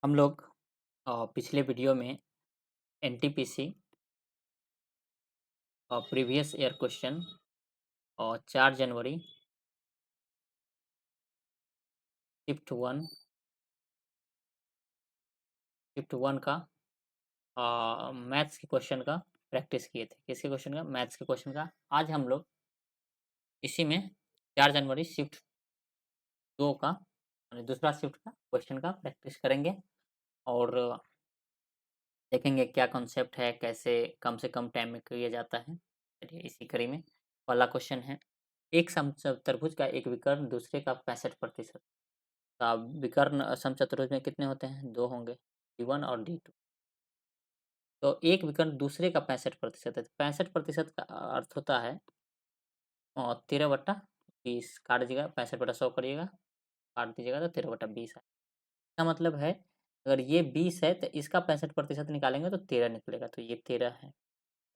हम लोग पिछले वीडियो में एनटीपीसी प्रीवियस ईयर क्वेश्चन और 4 जनवरी शिफ्ट वन का मैथ्स के क्वेश्चन का प्रैक्टिस किए थे। किसके क्वेश्चन का? मैथ्स के क्वेश्चन का। आज हम लोग इसी में 4 जनवरी शिफ्ट 2 का यानी दूसरा शिफ्ट का क्वेश्चन का प्रैक्टिस करेंगे और देखेंगे क्या कॉन्सेप्ट है, कैसे कम से कम टाइम में किया जाता है। चलिए इसी कड़ी में पहला क्वेश्चन है, एक समचतुर्भुज का एक विकर्ण दूसरे का 65%। विकर्ण समचतुर्भुज में कितने होते हैं? 2 होंगे, D1 और D2। तो एक विकर्ण दूसरे का 65% है। 65% का अर्थ होता है 13/20। काट दीजिएगा, 65/100 करिएगा, काट दीजिएगा तो 13/20 है। इसका मतलब है अगर ये 20 है तो इसका 65% निकालेंगे तो 13 निकलेगा, तो ये 13 है।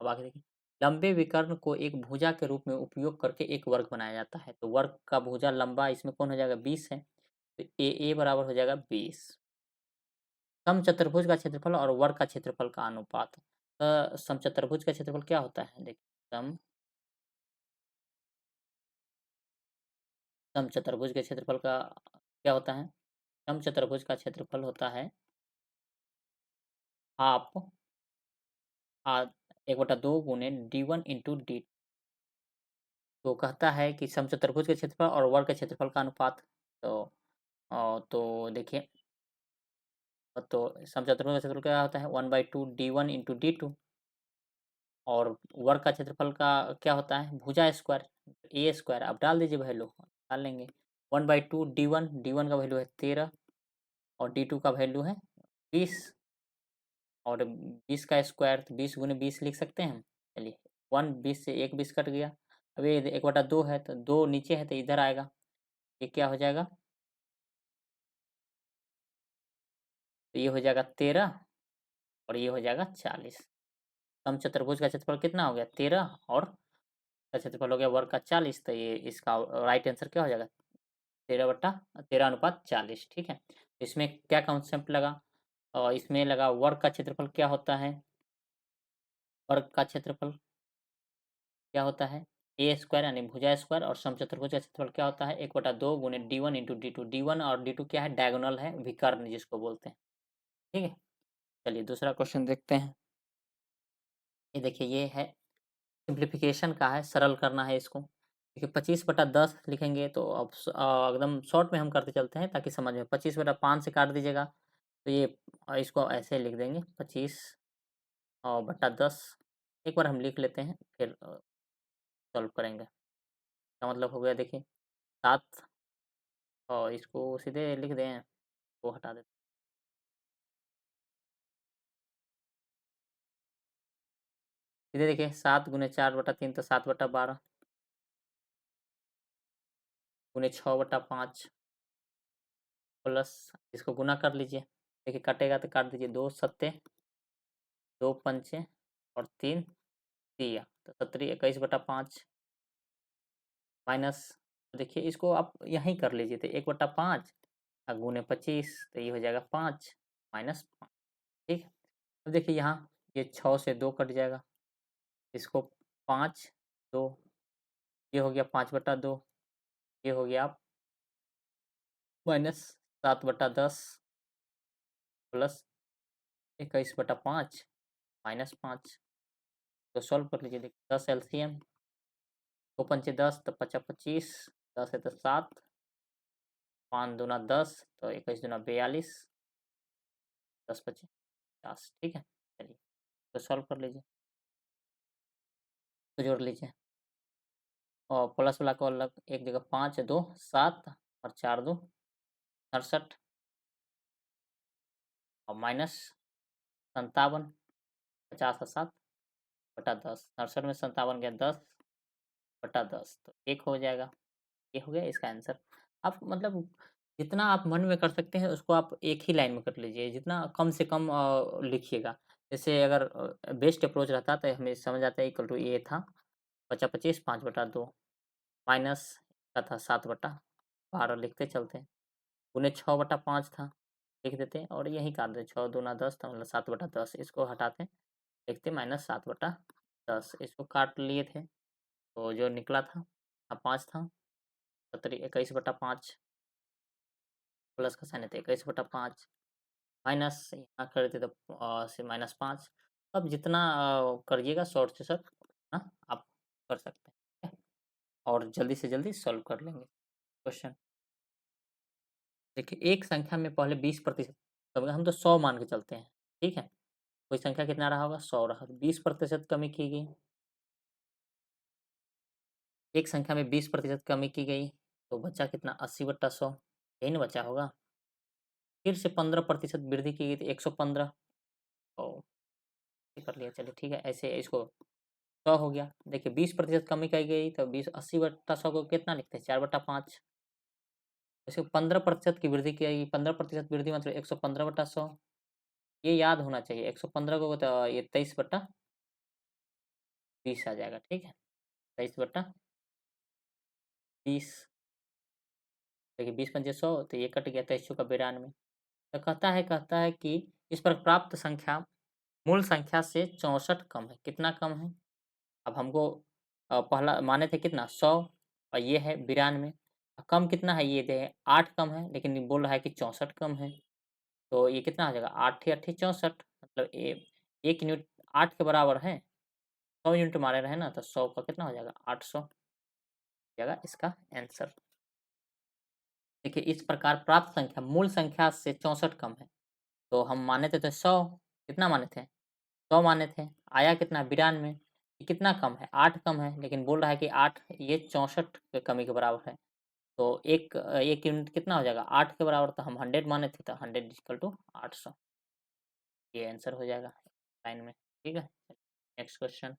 अब आगे देखिए, लंबे विकर्ण को एक भुजा के रूप में उपयोग करके एक वर्ग बनाया जाता है। तो वर्ग का भुजा लंबा इसमें कौन हो जाएगा? 20 है, तो ए बराबर हो जाएगा 20। समचतुर्भुज का क्षेत्रफल और वर्ग का क्षेत्रफल का अनुपात। समचतुर्भुज का क्षेत्रफल क्या होता है? देखिए, समचतुर्भुज के क्षेत्रफल का क्या होता है? समचतुर्भुज का क्षेत्रफल होता है हाफ 1/2 गुने D1 इंटू D। तो कहता है कि समचतुर्भुज के क्षेत्रफल और वर्ग के क्षेत्रफल का अनुपात। तो तो देखिए, तो समचतुर्भुज का क्षेत्रफल क्या होता है? 1/2 D1 इंटू D2। और वर्ग का क्षेत्रफल का क्या होता है? भुजा स्क्वायर, ए स्क्वायर। आप डाल दीजिए वैल्यू, डाल लेंगे। 1/2 D1, D1 का वैल्यू है 13 और D2 का वैल्यू है 20। और 20 का स्क्वायर तो 20 गुने 20 लिख सकते हैं हम। चलिए, 1 20 से एक 20 कट गया। अब ये 1/2 है तो 2 नीचे है तो इधर आएगा। ये क्या हो जाएगा? तो ये हो जाएगा 13 और ये हो जाएगा 40। समचतुर्भुज का क्षेत्रफल कितना हो गया? 13 और का क्षेत्रफल हो गया वर्ग का 40। तो ये इसका राइट आंसर क्या हो जाएगा? 13/13:40। ठीक है, इसमें क्या कॉन्सेप्ट लगा? और इसमें लगा वर्ग का क्षेत्रफल क्या होता है? वर्ग का क्षेत्रफल क्या होता है? ए स्क्वायर यानी भुजा स्क्वायर। और समचतुर्भुज का क्षेत्रफल क्या होता है? 1/2 गुने D1 इंटू D2। D1 और D2 क्या है? डायगोनल है, विकर्ण जिसको बोलते हैं। ठीक है, चलिए दूसरा क्वेश्चन देखते हैं। ये देखिए, ये है सिंप्लीफिकेशन का है, सरल करना है इसको। देखिए, 25/10 लिखेंगे तो अब एकदम शॉर्ट में हम करते चलते हैं ताकि समझ में। 25/5 से काट दीजिएगा तो ये इसको ऐसे लिख देंगे 25/10। एक बार हम लिख लेते हैं फिर सॉल्व करेंगे। इसका मतलब हो गया, देखिए 7, और इसको सीधे लिख दें, वो हटा देते हैं। सीधे देखिए, 7 गुने 4/3 तो 7/12 गुने 6/5 प्लस इसको गुना कर लीजिए। देखिए कटेगा तो काट दीजिए, 2 सत्ते 2 पंचे और 3 तिया, तो 17 21/5 माइनस। देखिए इसको आप यहीं कर लीजिए, तो 1/5 गुने 25 तो ये हो जाएगा 5 माइनस 5। ठीक है, अब देखिए यहाँ ये 6 से 2 कट जाएगा, इसको 5 2, ये हो गया 5/2, ये हो गया माइनस 7/10 प्लस 21/5 माइनस 5। तो सॉल्व कर लीजिए। देखिए 10 एलसीएम, 2 पंचे 10 तो 5 25, 10 है तो 7, 5 दूना 10 तो 21 दूना 42, 10 पचे 50। ठीक है, चलिए तो सॉल्व कर लीजिए, तो जोड़ लीजिए। और प्लस वाला को अलग एक जगह, 5 2 7 और 4 2 67 और माइनस 57, 50 और 7/10। 67 में 57 गया 10/10, तो 1 हो जाएगा। ये हो गया इसका आंसर। आप मतलब जितना आप मन में कर सकते हैं उसको आप एक ही लाइन में कर लीजिए, जितना कम से कम लिखिएगा। जैसे अगर बेस्ट अप्रोच रहता तो हमें समझ आता है इक्वल टू ये था 50 25 5/2 माइनस का था 7/12 लिखते चलते हैं, गुने 6/5 था लिख देते हैं और यही काट देते 6 दूना 10 तो मतलब 7/10 इसको हटाते लिखते -7/10 इसको काट लिए थे तो जो निकला था 5 था 21/5 प्लस का साइन है तो 21/5 माइनस यहाँ कर देते तो से -5 अब जितना करिएगा शॉर्ट से शॉर्ट हाँ आप कर सकते हैं और जल्दी से जल्दी सॉल्व कर लेंगे क्वेश्चन। देखिए एक संख्या में पहले 20% कमी हम तो 100 मान के चलते हैं, ठीक है? कोई संख्या कितना रहा होगा 100 रहा तो 20% कमी की गई। एक संख्या में 20% कमी की गई तो बचा कितना 80/100 यही ना बचा होगा। फिर से 15% वृद्धि की गई तो 115 ओ ये कर लिया चलिए ठीक है ऐसे इसको 100 हो गया। देखिए 20% कमी की गई तो 20 80/100 को कितना लिखते हैं 4/5 इसको 15% की वृद्धि की गई 15% वृद्धि मतलब 115/100 ये याद होना चाहिए 115 को तो ये 23/20 आ जाएगा ठीक है 23/20 देखिए 20 पंजे 100 तो ये कट गया 23 चौका 92 तो कहता है कि इस पर प्राप्त संख्या मूल संख्या से 64 कम है कितना कम है अब हमको पहला माने थे कितना 100 और ये है 92 कम कितना है ये दे 8 कम है लेकिन ये बोल रहा है कि 64 कम है तो ये कितना हो जाएगा 8 8 64 मतलब 1 यूनिट 8 के बराबर है 100 यूनिट मारे रहे ना तो 100 का कितना हो जाएगा 800 जाएगा इसका आंसर। देखिए इस प्रकार प्राप्त संख्या मूल संख्या से 64 कम है तो हम माने थे 100 कितना माने थे 100 माने थे आया कितना 92 ये कितना कम है 8 कम है लेकिन बोल रहा है कि 8 ये 64 के कमी के बराबर है तो एक यूनिट कितना हो जाएगा 8 के बराबर तो हम 100 माने थे तो 100 इक्वल टू 800 ये आंसर हो जाएगा लाइन में ठीक है। नेक्स्ट क्वेश्चन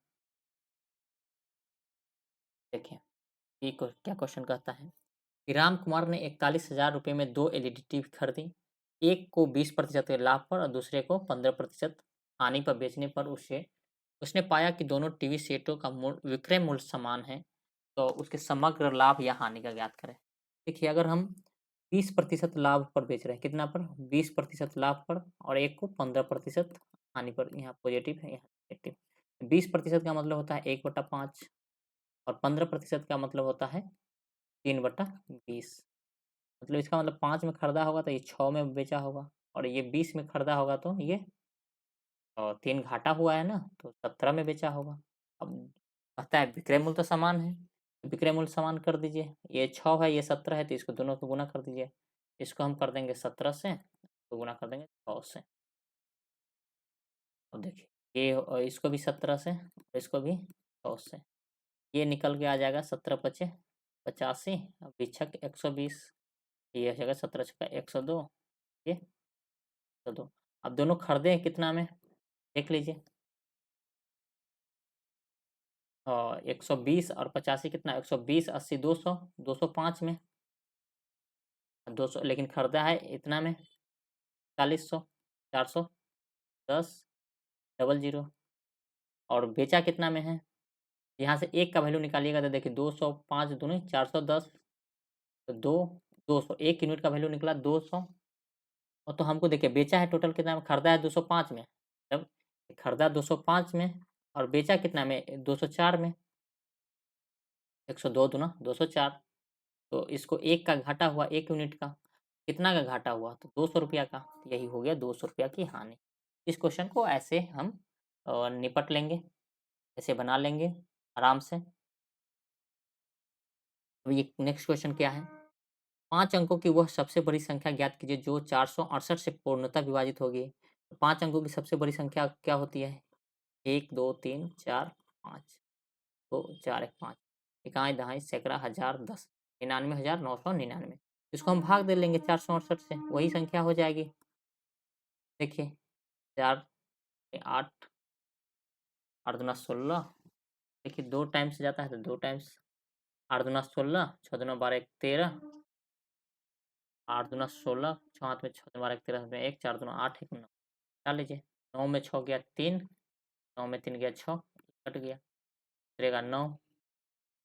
देखिए ये क्या क्वेश्चन कहता है कि राम कुमार ने 41,000 रुपये में 2 एलईडी टीवी खरीदी एक को 20% के लाभ पर और दूसरे को 15% हानि पर बेचने पर उसे उसने पाया कि दोनों टीवी सेटों का विक्रय मूल्य समान है तो उसके समग्र लाभ या हानि का ज्ञात करें। देखिए अगर हम 20% लाभ पर बेच रहे हैं कितना पर 20% लाभ पर और एक को 15% हानि पर यहाँ पॉजिटिव है यहाँ नेगेटिव 20% का मतलब होता है 1/5 और 15% का मतलब होता है 3/20 मतलब इसका मतलब 5 में खरीदा होगा तो ये 6 में बेचा होगा और ये 20 में खरीदा होगा तो ये 3 घाटा हुआ है ना तो 17 में बेचा होगा। अब कहता है विक्रय मूल्य तो समान है, तो विक्रय मूल्य समान कर दीजिए। ये 6 है, ये 17 है तो इसको दोनों को गुणा कर दीजिए। इसको हम कर देंगे 17 से, तो गुणा कर देंगे 6 से। अब देखिए ये इसको भी 17 से, इसको भी 6 से। ये निकल के आ जाएगा 17 पचे 85 और भिक्षक 120 ये हो जाएगा 17 छक्का 102 ये 102 अब दोनों खरीदे हैं कितना में देख लीजिए 120 और 85 कितना 120 80 200 205 में 200 लेकिन खरीदा है इतना में 40 400 10 00 और बेचा कितना में है यहाँ से एक का वैल्यू निकालिएगा तो देखिए 205 दूनी 410 तो 200 एक यूनिट का वैल्यू निकला 200 और तो हमको देखिए बेचा है टोटल कितना में खरीदा है 205 में जब खरीदा 205 में और बेचा कितना में 204 में 102 दूना 204 तो इसको एक का घाटा हुआ एक यूनिट का कितना का घाटा हुआ तो 200 रुपया का यही हो गया 200 रुपया की हानि। इस क्वेश्चन को ऐसे हम निपट लेंगे ऐसे बना लेंगे आराम से। अब ये नेक्स्ट क्वेश्चन क्या है 5 अंकों की वह सबसे बड़ी संख्या ज्ञात कीजिए जो 468 से पूर्णतः विभाजित होगी। तो 5 अंकों की सबसे बड़ी संख्या क्या होती है 1 2 3 4 5 2 4 1 5 इकाई दहाई सैकड़ा हजार 10 99,999 इसको हम भाग दे लेंगे 468 से वही संख्या हो जाएगी। देखिए 4 8 8 दूना 16 देखिए 2 टाइम्स से जाता है तो 2 टाइम्स 8 दूना 16 6 दूना 12 1 13 8 दूना 16 6 हाथ में 6 दूना 12 1 13 में 1 4 दूना 8 1 9 डाल लीजिए 9 में 6 गया 3 9 में 3 गया 6 कट गया रहेगा 9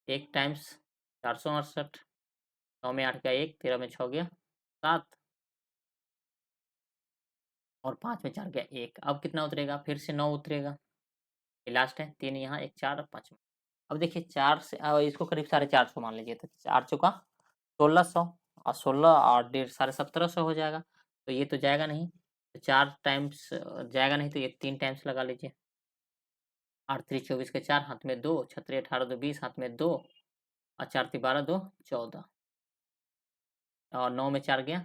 1 टाइम्स 468 9 में 8 गया 1 13 में 6 गया 7 और 5 में 4 गया 1, अब कितना उतरेगा? फिर से 9 उतरेगा, ये लास्ट है, 3 यहाँ, 1 4 और 5 में। अब देखिए 4 से इसको करीब 450 मान लीजिए, तो 4 चौका 1600 और 16 और डेढ़ 1750 हो जाएगा, तो ये तो जाएगा नहीं, तो 4 टाइम्स जाएगा नहीं, तो ये 3 टाइम्स लगा लीजिए। 8 3 24 के 4, हाथ में 2, छतरी 18 2 20, हाथ में 2 और 4 3 12 2 14 और 9 में 4 गया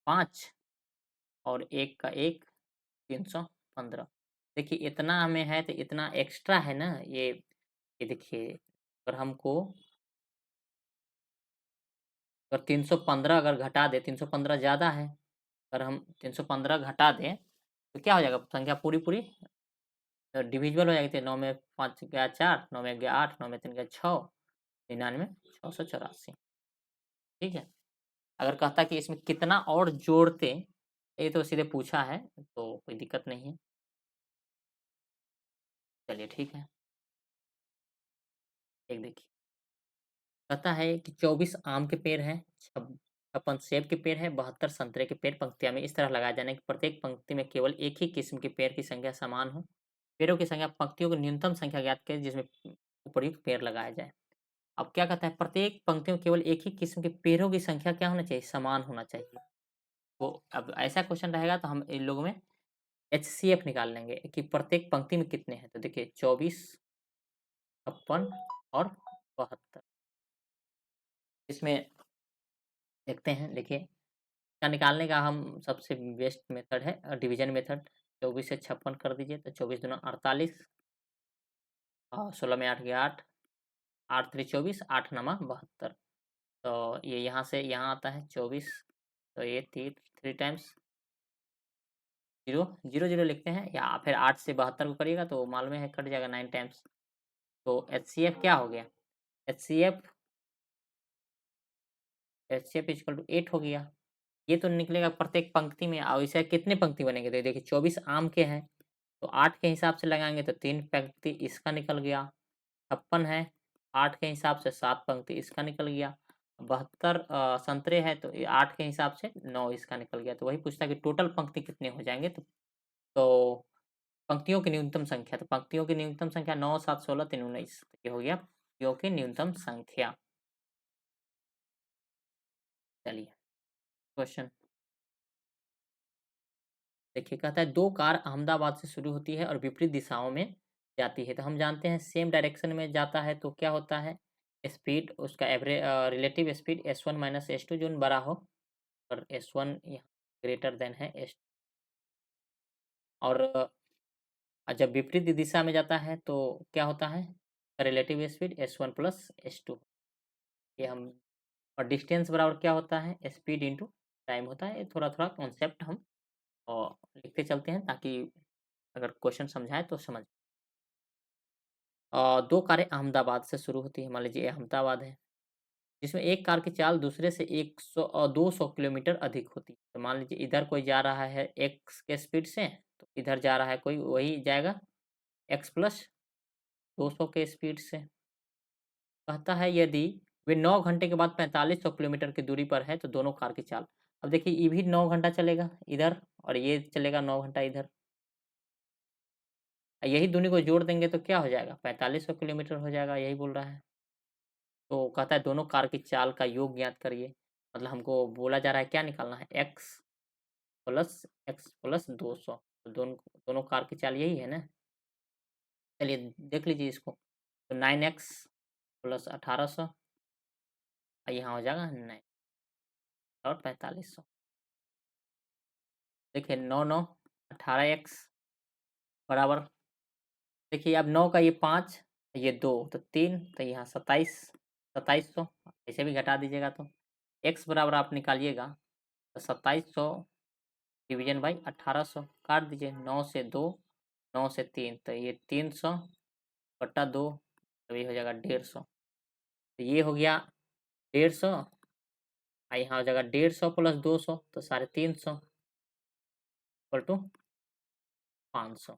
5 और 1 का 1 315। देखिए इतना हमें है तो इतना एक्स्ट्रा है ना ये देखिए अगर हमको अगर 315 अगर घटा दें, 315 ज़्यादा है, अगर हम 315 घटा दें तो क्या हो जाएगा? संख्या पूरी-पूरी डिविजिबल हो जाएगी, 9 में 5 गया 4, 9 में गया 8, 9 में 3 गया 6, 99 684। ठीक है? अगर कहता कि इसमें कितना और जोड़ते, ये तो सीधे पूछा है, तो कोई दिक्कत नहीं है। चलिए ठीक है, एक देखिए, कहता है कि 24 आम के पेड़ हैं, 56 सेब के पेड़ हैं, 72 संतरे के पेड़ पंक्तियाँ में इस तरह लगाए जाने कि प्रत्येक पंक्ति में केवल एक ही किस्म के पेड़ की संख्या समान हो। पेड़ों की संख्या पंक्तियों की न्यूनतम संख्या ज्ञात करें जिसमें उपयुक्त पेड़ लगाया जाए। अब क्या कहता है? प्रत्येक पंक्ति में केवल एक ही किस्म के पेड़ों की संख्या क्या होना चाहिए? समान होना चाहिए। तो अब ऐसा क्वेश्चन रहेगा तो हम इन लोगों में एचसीएफ निकाल लेंगे कि प्रत्येक पंक्ति में कितने हैं। तो देखिए 24, 56 और 72। इसमें देखते हैं, देखिए इसका निकालने का हम सबसे बेस्ट मेथड है डिवीजन मेथड। 24 से 56 कर दीजिए तो 24 दूना 48 और 16 में 8 गया 8, 8 3 24, 8 नमा 72। तो ये यहाँ से यहाँ आता है 24, तो ये 3 टाइम्स 0 0 0 लिखते हैं, या फिर 8 से 72 को करिएगा तो मालूम है कट जाएगा 9 टाइम्स। तो एचसीएफ क्या हो गया? एचसीएफ एचसीएफ इक्वल टू 8 हो गया। ये तो निकलेगा प्रत्येक पंक्ति में, और इसे कितने पंक्ति बनेंगे? तो देखिए 24 आम के हैं, तो 8 के हिसाब से लगाएँगे तो 3 पंक्ति इसका निकल गया। 56 है, 8 के हिसाब से 7 पंक्ति इसका निकल गया। 72 संतरे हैं तो ये 8 के हिसाब से 9 इसका निकल गया। तो वही पूछता है कि टोटल पंक्ति कितने हो जाएँगे? तो पंक्तियों की न्यूनतम संख्या, तो पंक्तियों की न्यूनतम संख्या 9 7 16 3 19, ये हो गया पंक्तियों की न्यूनतम संख्या। चलिए क्वेश्चन देखिए, कहता है 2 कार अहमदाबाद से शुरू होती है और विपरीत दिशाओं में जाती है। तो हम जानते हैं सेम डायरेक्शन में जाता है तो क्या होता है? स्पीड उसका relative speed S1 minus S2 zone बड़ा हो, और S1 यहाँ ग्रेटर देन है S, और जब विपरीत दिशा में जाता है तो क्या होता है? Relative speed S1 plus S2। ये हम, और डिस्टेंस बराबर क्या होता है? स्पीड इंटू टाइम होता है। ये थोड़ा-थोड़ा कॉन्सेप्ट हम लिखते चलते हैं ताकि अगर क्वेश्चन समझाएँ तो समझ। 2 कारें अहमदाबाद से शुरू होती हैं, मान लीजिए ये अहमदाबाद है, जिसमें एक कार की चाल दूसरे से 200 किलोमीटर अधिक होती है। तो मान लीजिए इधर कोई जा रहा है एक्स के स्पीड से, तो इधर जा रहा है कोई वही जाएगा एक्स प्लस 200 के स्पीड से। कहता है यदि वे 9 घंटे के बाद 4500 किलोमीटर की दूरी पर है तो दोनों कार की चाल। अब देखिए ये भी 9 घंटा चलेगा इधर और ये चलेगा 9 घंटा इधर। यही दूरी को जोड़ देंगे तो क्या हो जाएगा? 4500 किलोमीटर हो जाएगा, यही बोल रहा है। तो कहता है दोनों कार की चाल का योग ज्ञात करिए। मतलब हमको बोला जा रहा है क्या निकालना है? X plus 200। तो दोनों दोनों कार की चाल यही है ना? चलिए देख लीजिए इसको। तो 9x प्लस 1800 यहाँ हो जाएगा 9 और 4500। देखिए 9 9 18x बराबर, देखिए अब 9 का ये 5, ये 2 तो 3, तो यहाँ 2700 ऐसे भी घटा दीजिएगा तो x बराबर आप निकालिएगा तो 2700 डिवीजन बाई 1800 काट दीजिए। 9 से 2, 9 से 3, तो ये 300 बटा 2, तो ये हो जाएगा 150। तो ये हो गया 150, यहाँ हो जाएगा 150 प्लस 200 तो 350 इक्वल टू 500।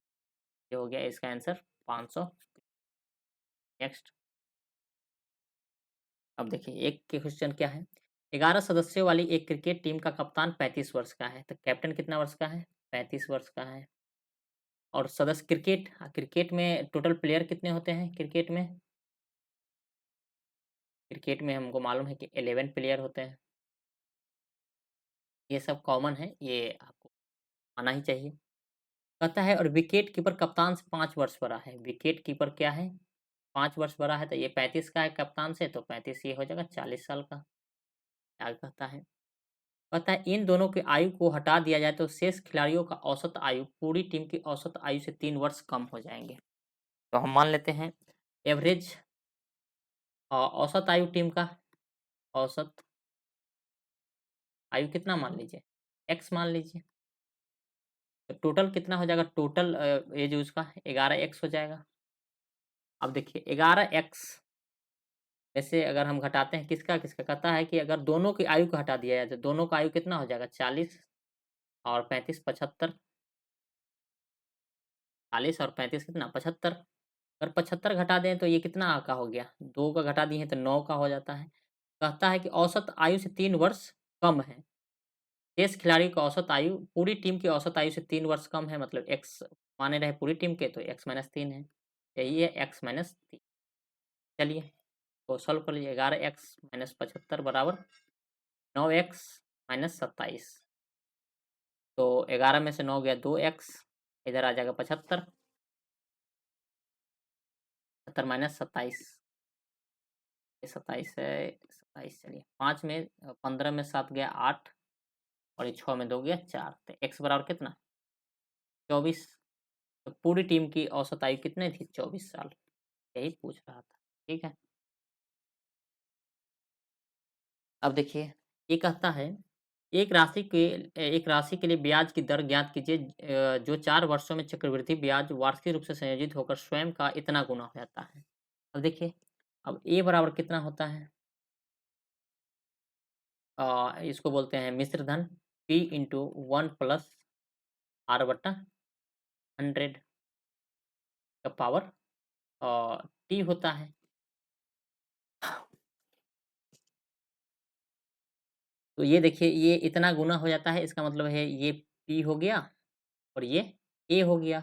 ये हो गया इसका आंसर 500। नेक्स्ट, अब देखिए एक के क्वेश्चन क्या है? 11 सदस्यों वाली एक क्रिकेट टीम का कप्तान 35 वर्ष का है, तो कैप्टन कितना वर्ष का है? 35 वर्ष का है। और सदस्य क्रिकेट, क्रिकेट में टोटल प्लेयर कितने होते हैं क्रिकेट में? क्रिकेट में हमको मालूम है कि 11 प्लेयर होते हैं। ये सब कॉमन है, ये आपको आना ही चाहिए। कहता है और विकेट कीपर कप्तान से 5 वर्ष बड़ा है। विकेट कीपर क्या है? 5 वर्ष बड़ा है, तो ये 35 का है कप्तान से, तो 35 ये हो जाएगा 40 साल का। क्या कहता है? कहता है इन दोनों की आयु को हटा दिया जाए तो शेष खिलाड़ियों का औसत आयु पूरी टीम की औसत आयु से 3 वर्ष कम हो जाएँगे। तो हम मान लेते हैं एवरेज औसत आयु टीम का, औसत आयु कितना मान लीजिए? एक्स मान लीजिए। तो टोटल कितना हो जाएगा? टोटल एज उसका 11 एक्स हो जाएगा। अब देखिए 11 एक्स में से अगर हम घटाते हैं किसका-किसका, कहता है कि अगर दोनों की आयु को हटा दिया जाए तो दोनों का आयु कितना हो जाएगा? 40 और 35 75, 40 और 35 कितना? 75। अगर 75 घटा दें तो ये कितना का हो गया? 2 का घटा दिए हैं तो 9 का हो जाता है। कहता है कि औसत आयु से 3 वर्ष कम है। शेष खिलाड़ी का औसत आयु पूरी टीम की औसत आयु से 3 वर्ष कम है, मतलब एक्स माने रहे पूरी टीम के, तो एक्स माइनस 3 है। यही है एक्स माइनस 3। चलिए तो सॉल्व कर लीजिए। 11 एक्स माइनस 75 बराबर 9 एक्स माइनस 27। तो 11 में से 9 गया 2 एक्स, इधर आ जाएगा 75, 75 माइनस 27, ये 27 है, 27 चलिए 5 में 15 में 7 गया 8 और ये 6 में 2 गया 4, तो एक्स बराबर कितना? 24। तो पूरी टीम की औसत आयु कितनी थी? 24 साल। यही पूछ रहा था, ठीक है। अब देखिए ये कहता है एक राशि के लिए ब्याज की दर ज्ञात कीजिए जो 4 वर्षों में चक्रवृद्धि ब्याज वार्षिक रूप से संयोजित होकर स्वयं का इतना गुना हो जाता है। अब देखिए, अब ए बराबर कितना होता है? इसको बोलते हैं मिश्र धन, P इंटू 1 प्लस आर बट्टा 100 का पावर टी होता है। तो ये देखिए ये इतना गुना हो जाता है, इसका मतलब है ये पी हो गया और ये ए हो गया।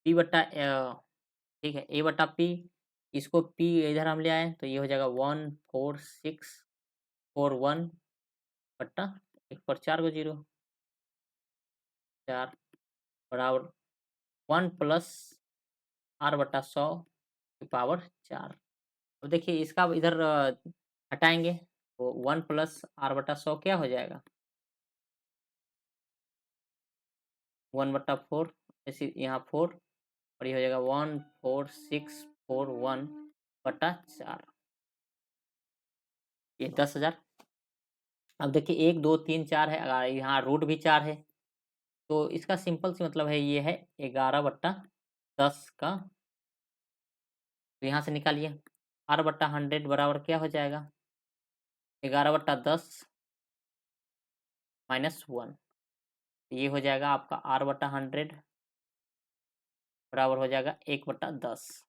पी बट्टा ठीक है, ए बट्टा पी, इसको पी इधर हम ले आए तो ये हो जाएगा 14641 बट्टा 1 पर 4 को 0, 4 बराबर 1 प्लस आर बट्टा 100 की पावर 4। अब देखिए इसका अब इधर हटाएँगे तो 1 प्लस आर बटा 100 क्या हो जाएगा? 1/4 ऐसे यहाँ 4 और ये हो जाएगा 14641 बटा 4, ये 10,000। अब देखिए 1, 2, 3, 4 है, यहाँ रूट भी 4 है, तो इसका सिंपल सी मतलब है ये है 11/10 का, तो यहाँ से निकालिए आर बट्टा 100 बराबर क्या हो जाएगा? 11/10 माइनस 1, ये हो जाएगा आपका आर बट्टा 100 बराबर हो जाएगा 1/10।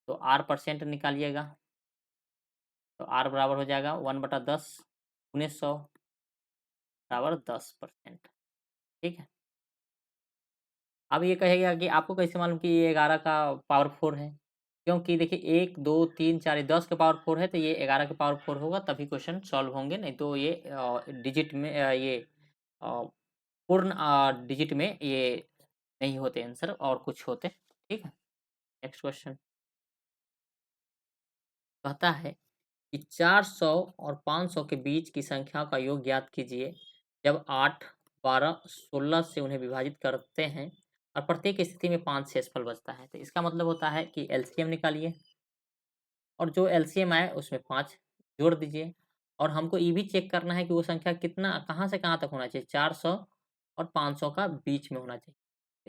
तो आर परसेंट निकालिएगा, तो आर बराबर हो जाएगा 1/10 गुने 100 बराबर 10%, ठीक है। अब ये कहेगा कि आपको कैसे मालूम कि ये 11 का पावर 4 है? क्योंकि देखिए 1, 2, 3, 4 ये 10 का पावर 4 है, तो ये 11 का पावर 4 होगा तभी क्वेश्चन सॉल्व होंगे, नहीं तो ये डिजिट में ये अ, पूर्ण डिजिट में ये नहीं होते आंसर और कुछ होते, ठीक है। नेक्स्ट क्वेश्चन कहता है कि 400 और 500 के बीच की संख्याओं का योग ज्ञात कीजिए जब 8, 12, 16 से उन्हें विभाजित करते हैं और प्रत्येक स्थिति में 5 शेषफल बचता है। तो इसका मतलब होता है कि एलसीएम निकालिए और जो एलसीएम आए उसमें 5 जोड़ दीजिए और हमको ये भी चेक करना है कि वो संख्या कितना कहाँ से कहाँ तक होना चाहिए, 400 और 500 का बीच में होना चाहिए।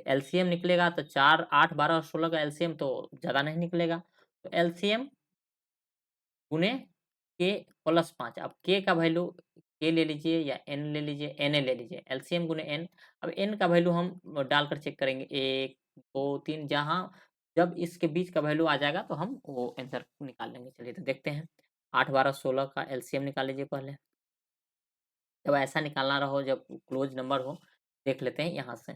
एलसीएम निकलेगा तो 4, 8, 12 और 16 का एलसीएम तो ज़्यादा नहीं निकलेगा। तो एलसीएम गुने के प्लस 5, अब के का वैल्यू के ले लीजिए या एन ले लीजिए, एन ए ले लीजिए, एलसीएम गुने एन। अब एन का वैल्यू हम डालकर चेक करेंगे 1, 2, 3, जहाँ जब इसके बीच का वैल्यू आ जाएगा तो हम वो आंसर निकाल लेंगे। चलिए तो देखते हैं 8, 12, 16 का एलसीएम निकाल लीजिए पहले। जब ऐसा निकालना रहो जब क्लोज नंबर हो देख लेते हैं यहाँ से।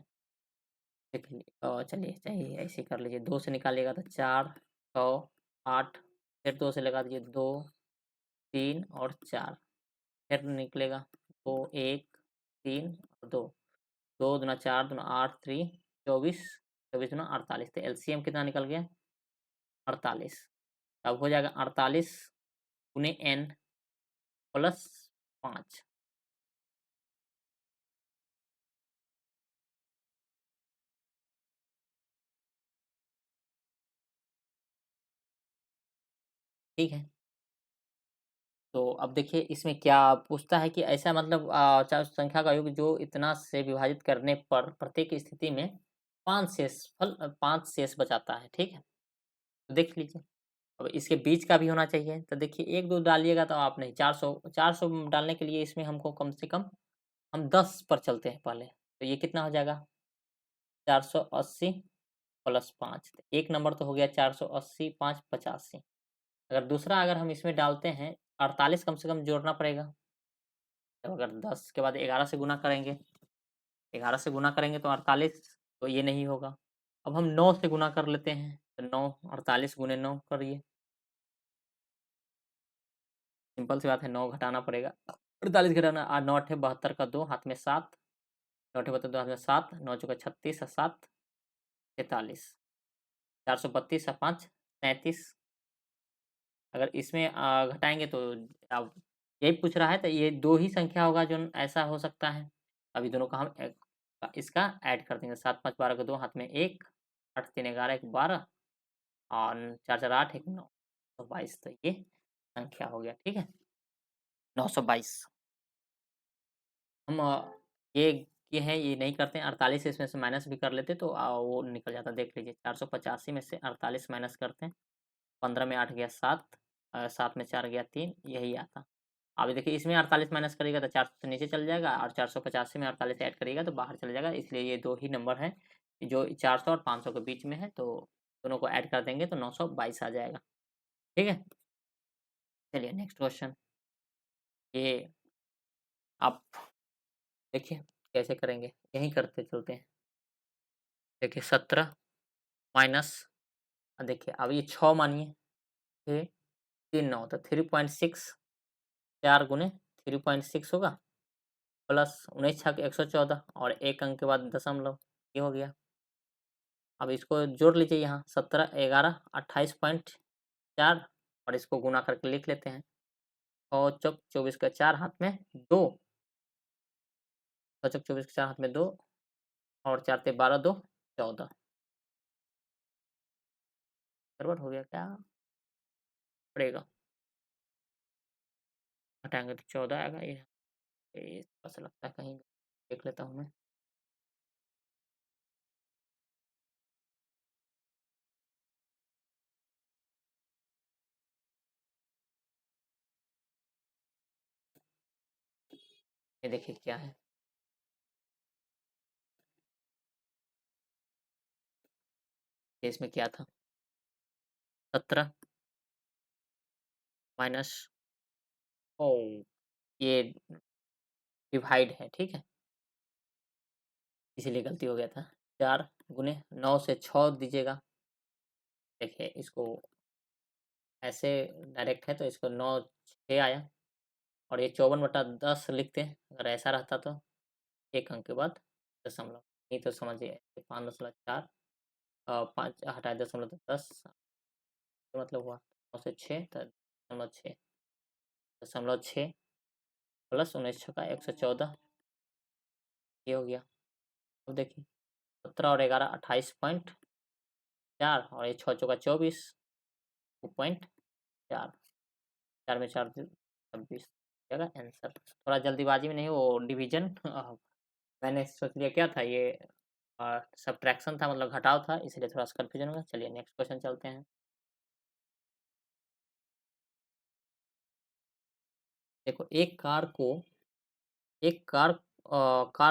चलिए चाहिए ऐसे ही कर लीजिए, 2 से निकालिएगा तो 4, 6, 8, फिर 2 से लगा दीजिए 2, 3 और 4, फिर निकलेगा 2, 1, 3 और 2, 2 दूना 4 दूना 8, 3 24, 24 दूना 48, तो एलसीएम कितना निकल गया? 48। अब हो जाएगा 48 गुने n प्लस 5। ठीक है? तो अब देखिए इसमें क्या पूछता है कि ऐसा मतलब चार संख्या का योग जो इतना से विभाजित करने पर प्रत्येक स्थिति में 5 शेष बचाता है, ठीक है? तो देख लीजिए, अब इसके बीच का भी होना चाहिए, तो देखिए 1-2 डालिएगा तो आप नहीं, 400 डालने के लिए इसमें हमको कम से कम हम 10 पर चलते हैं पहले, तो ये कितना हो जाएगा? 480 प्लस 5, 1 नंबर तो हो गया 480, 5 85। अगर हम इसमें डालते हैं 48 कम से कम जोड़ना पड़ेगा। तो अगर 10 के बाद 11 से गुना करेंगे, 11 से गुना करेंगे तो 48, तो ये नहीं होगा। अब हम 9 से गुना कर लेते हैं, तो 9 48 गुने 9 करिए। सिंपल सी बात है, 9 घटाना पड़ेगा। 48 घटाना 9 अट्ठे 72 का 2 हाथ में 7, 9 अट्ठे 72 हाथ में 7, 9 चौका 36 और 7 43, 432 और 5 37। अगर इसमें घटाएँगे तो अब यही पूछ रहा है, तो ये 2 ही संख्या होगा जो ऐसा हो सकता है। अभी दोनों का हम इसका ऐड कर देंगे, 7 5 12 का 2 हाथ में 1, 8 3 11 1 12 और 4 4 8 1 9, तो 22, तो ये संख्या हो गया, ठीक है? 922। हम ये है, ये नहीं करते हैं, 48 इसमें से माइनस भी कर लेते तो वो निकल जाता, देख लीजिए 485 में से 48 माइनस करते हैं, 15 में 8 गया 7, 7 में 4 गया 3, यही आता। अभी देखिए इसमें 48 माइनस करिएगा तो 400 से नीचे चल जाएगा और 485 में 48 ऐड करिएगा तो बाहर चला जाएगा, इसलिए ये 2 ही नंबर हैं जो 400 और 500 के बीच में है, तो दोनों को ऐड कर देंगे तो 922 आ जाएगा, ठीक है? चलिए नेक्स्ट क्वेश्चन, ये आप देखिए कैसे करेंगे, यहीं करते चलते हैं। देखिए 17 माइनस, देखिए अब ये 6 मानिए, 6 3 9 तो 3.6, 4 गुने 3.6 होगा, प्लस 19 छक 114 और 1 अंक के बाद दशमलव, ये हो गया। अब इसको जोड़ लीजिए यहाँ, 17 11 28.4 और इसको गुना करके लिख लेते हैं। 6 चौक 24 का 4 हाथ में 2, 6 चौक 24 के 4 हाथ में 2 और 4 ते 12 2 14, गड़बड़ हो गया क्या? पड़ेगा, हटाएँगे तो 14 आएगा ये ऐसा लगता है कहीं, देख लेता हूँ मैं। ये देखिए क्या है? ये इसमें क्या था? 17 माइनस, ओह! ये डिवाइड है, ठीक है? इसीलिए गलती हो गया था। 4 गुने 9 से 6 दीजिएगा। देखिए इसको ऐसे डायरेक्ट है तो इसको 9 6 आया और ये 54/10 लिखते हैं। अगर ऐसा रहता तो 1 अंक के बाद दशमलव, नहीं तो समझिए 5.4 5 हटाए दशमलव तो 10, मतलब हुआ 9 से 6 तो दशमलव 6 प्लस 19 छक्का 114, ये हो गया। अब देखिए 17 और 11 28.4 और ये 6 चौका 24 2.4, 4 में 4 26 जगह आंसर। थोड़ा जल्दीबाजी में नहीं, वो डिवीजन मैंने सोच लिया क्या था ये, सब्ट्रैक्शन था, मतलब घटाव था, इसलिए थोड़ा-सा कन्फ्यूजन हुआ। चलिए नेक्स्ट क्वेश्चन चलते हैं। देखो कार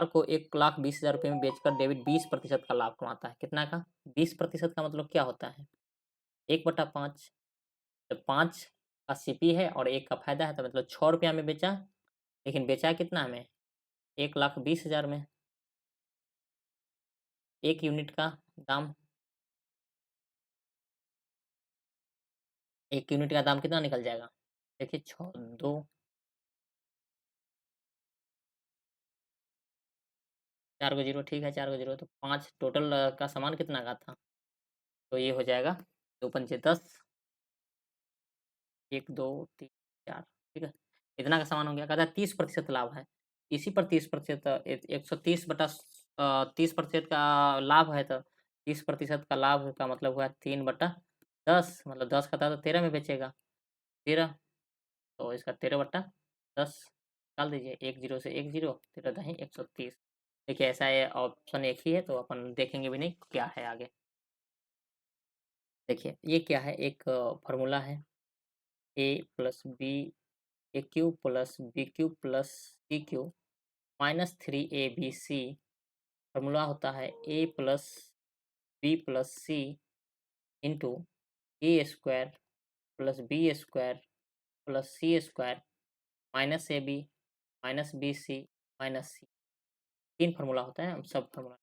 को 1,20,000 रुपए में बेचकर डेविड 20% का लाभ कमाता है। कितना का? 20% का मतलब क्या होता है? 1/5, तो 5 का सीपी है और 1 का फ़ायदा है, तो मतलब ₹6 में बेचा, लेकिन बेचा कितना में? 1,20,000 में। 1 यूनिट का दाम 1 यूनिट का दाम कितना निकल जाएगा? देखिए 6 2 4 को 0 ठीक है 4 को 0 तो 5 टोटल का सामान कितना का था? तो ये हो जाएगा 2 पंचे 10 1 2 3 4 ठीक है? इतना का सामान हो गया। कहता है 30% लाभ है। इसी पर 30% 130 बटा 30% का लाभ है तो 30% का लाभ का मतलब हुआ 3/10 मतलब 10 का था तो 13 में बेचेगा। 13 तो इसका 13/10 डाल दीजिए 1 0 से 1 0 13 दही 130 देखिए ऐसा है ऑप्शन एक ही है तो अपन देखेंगे भी नहीं क्या है आगे। देखिए ये क्या है एक फॉर्मूला है ए plus B A cube plus B cube plus C cube minus 3abc formula होता है ए plus B plus C into A square plus B square plus C square minus A B minus B C minus C. 3 formula होता है हम सब formula.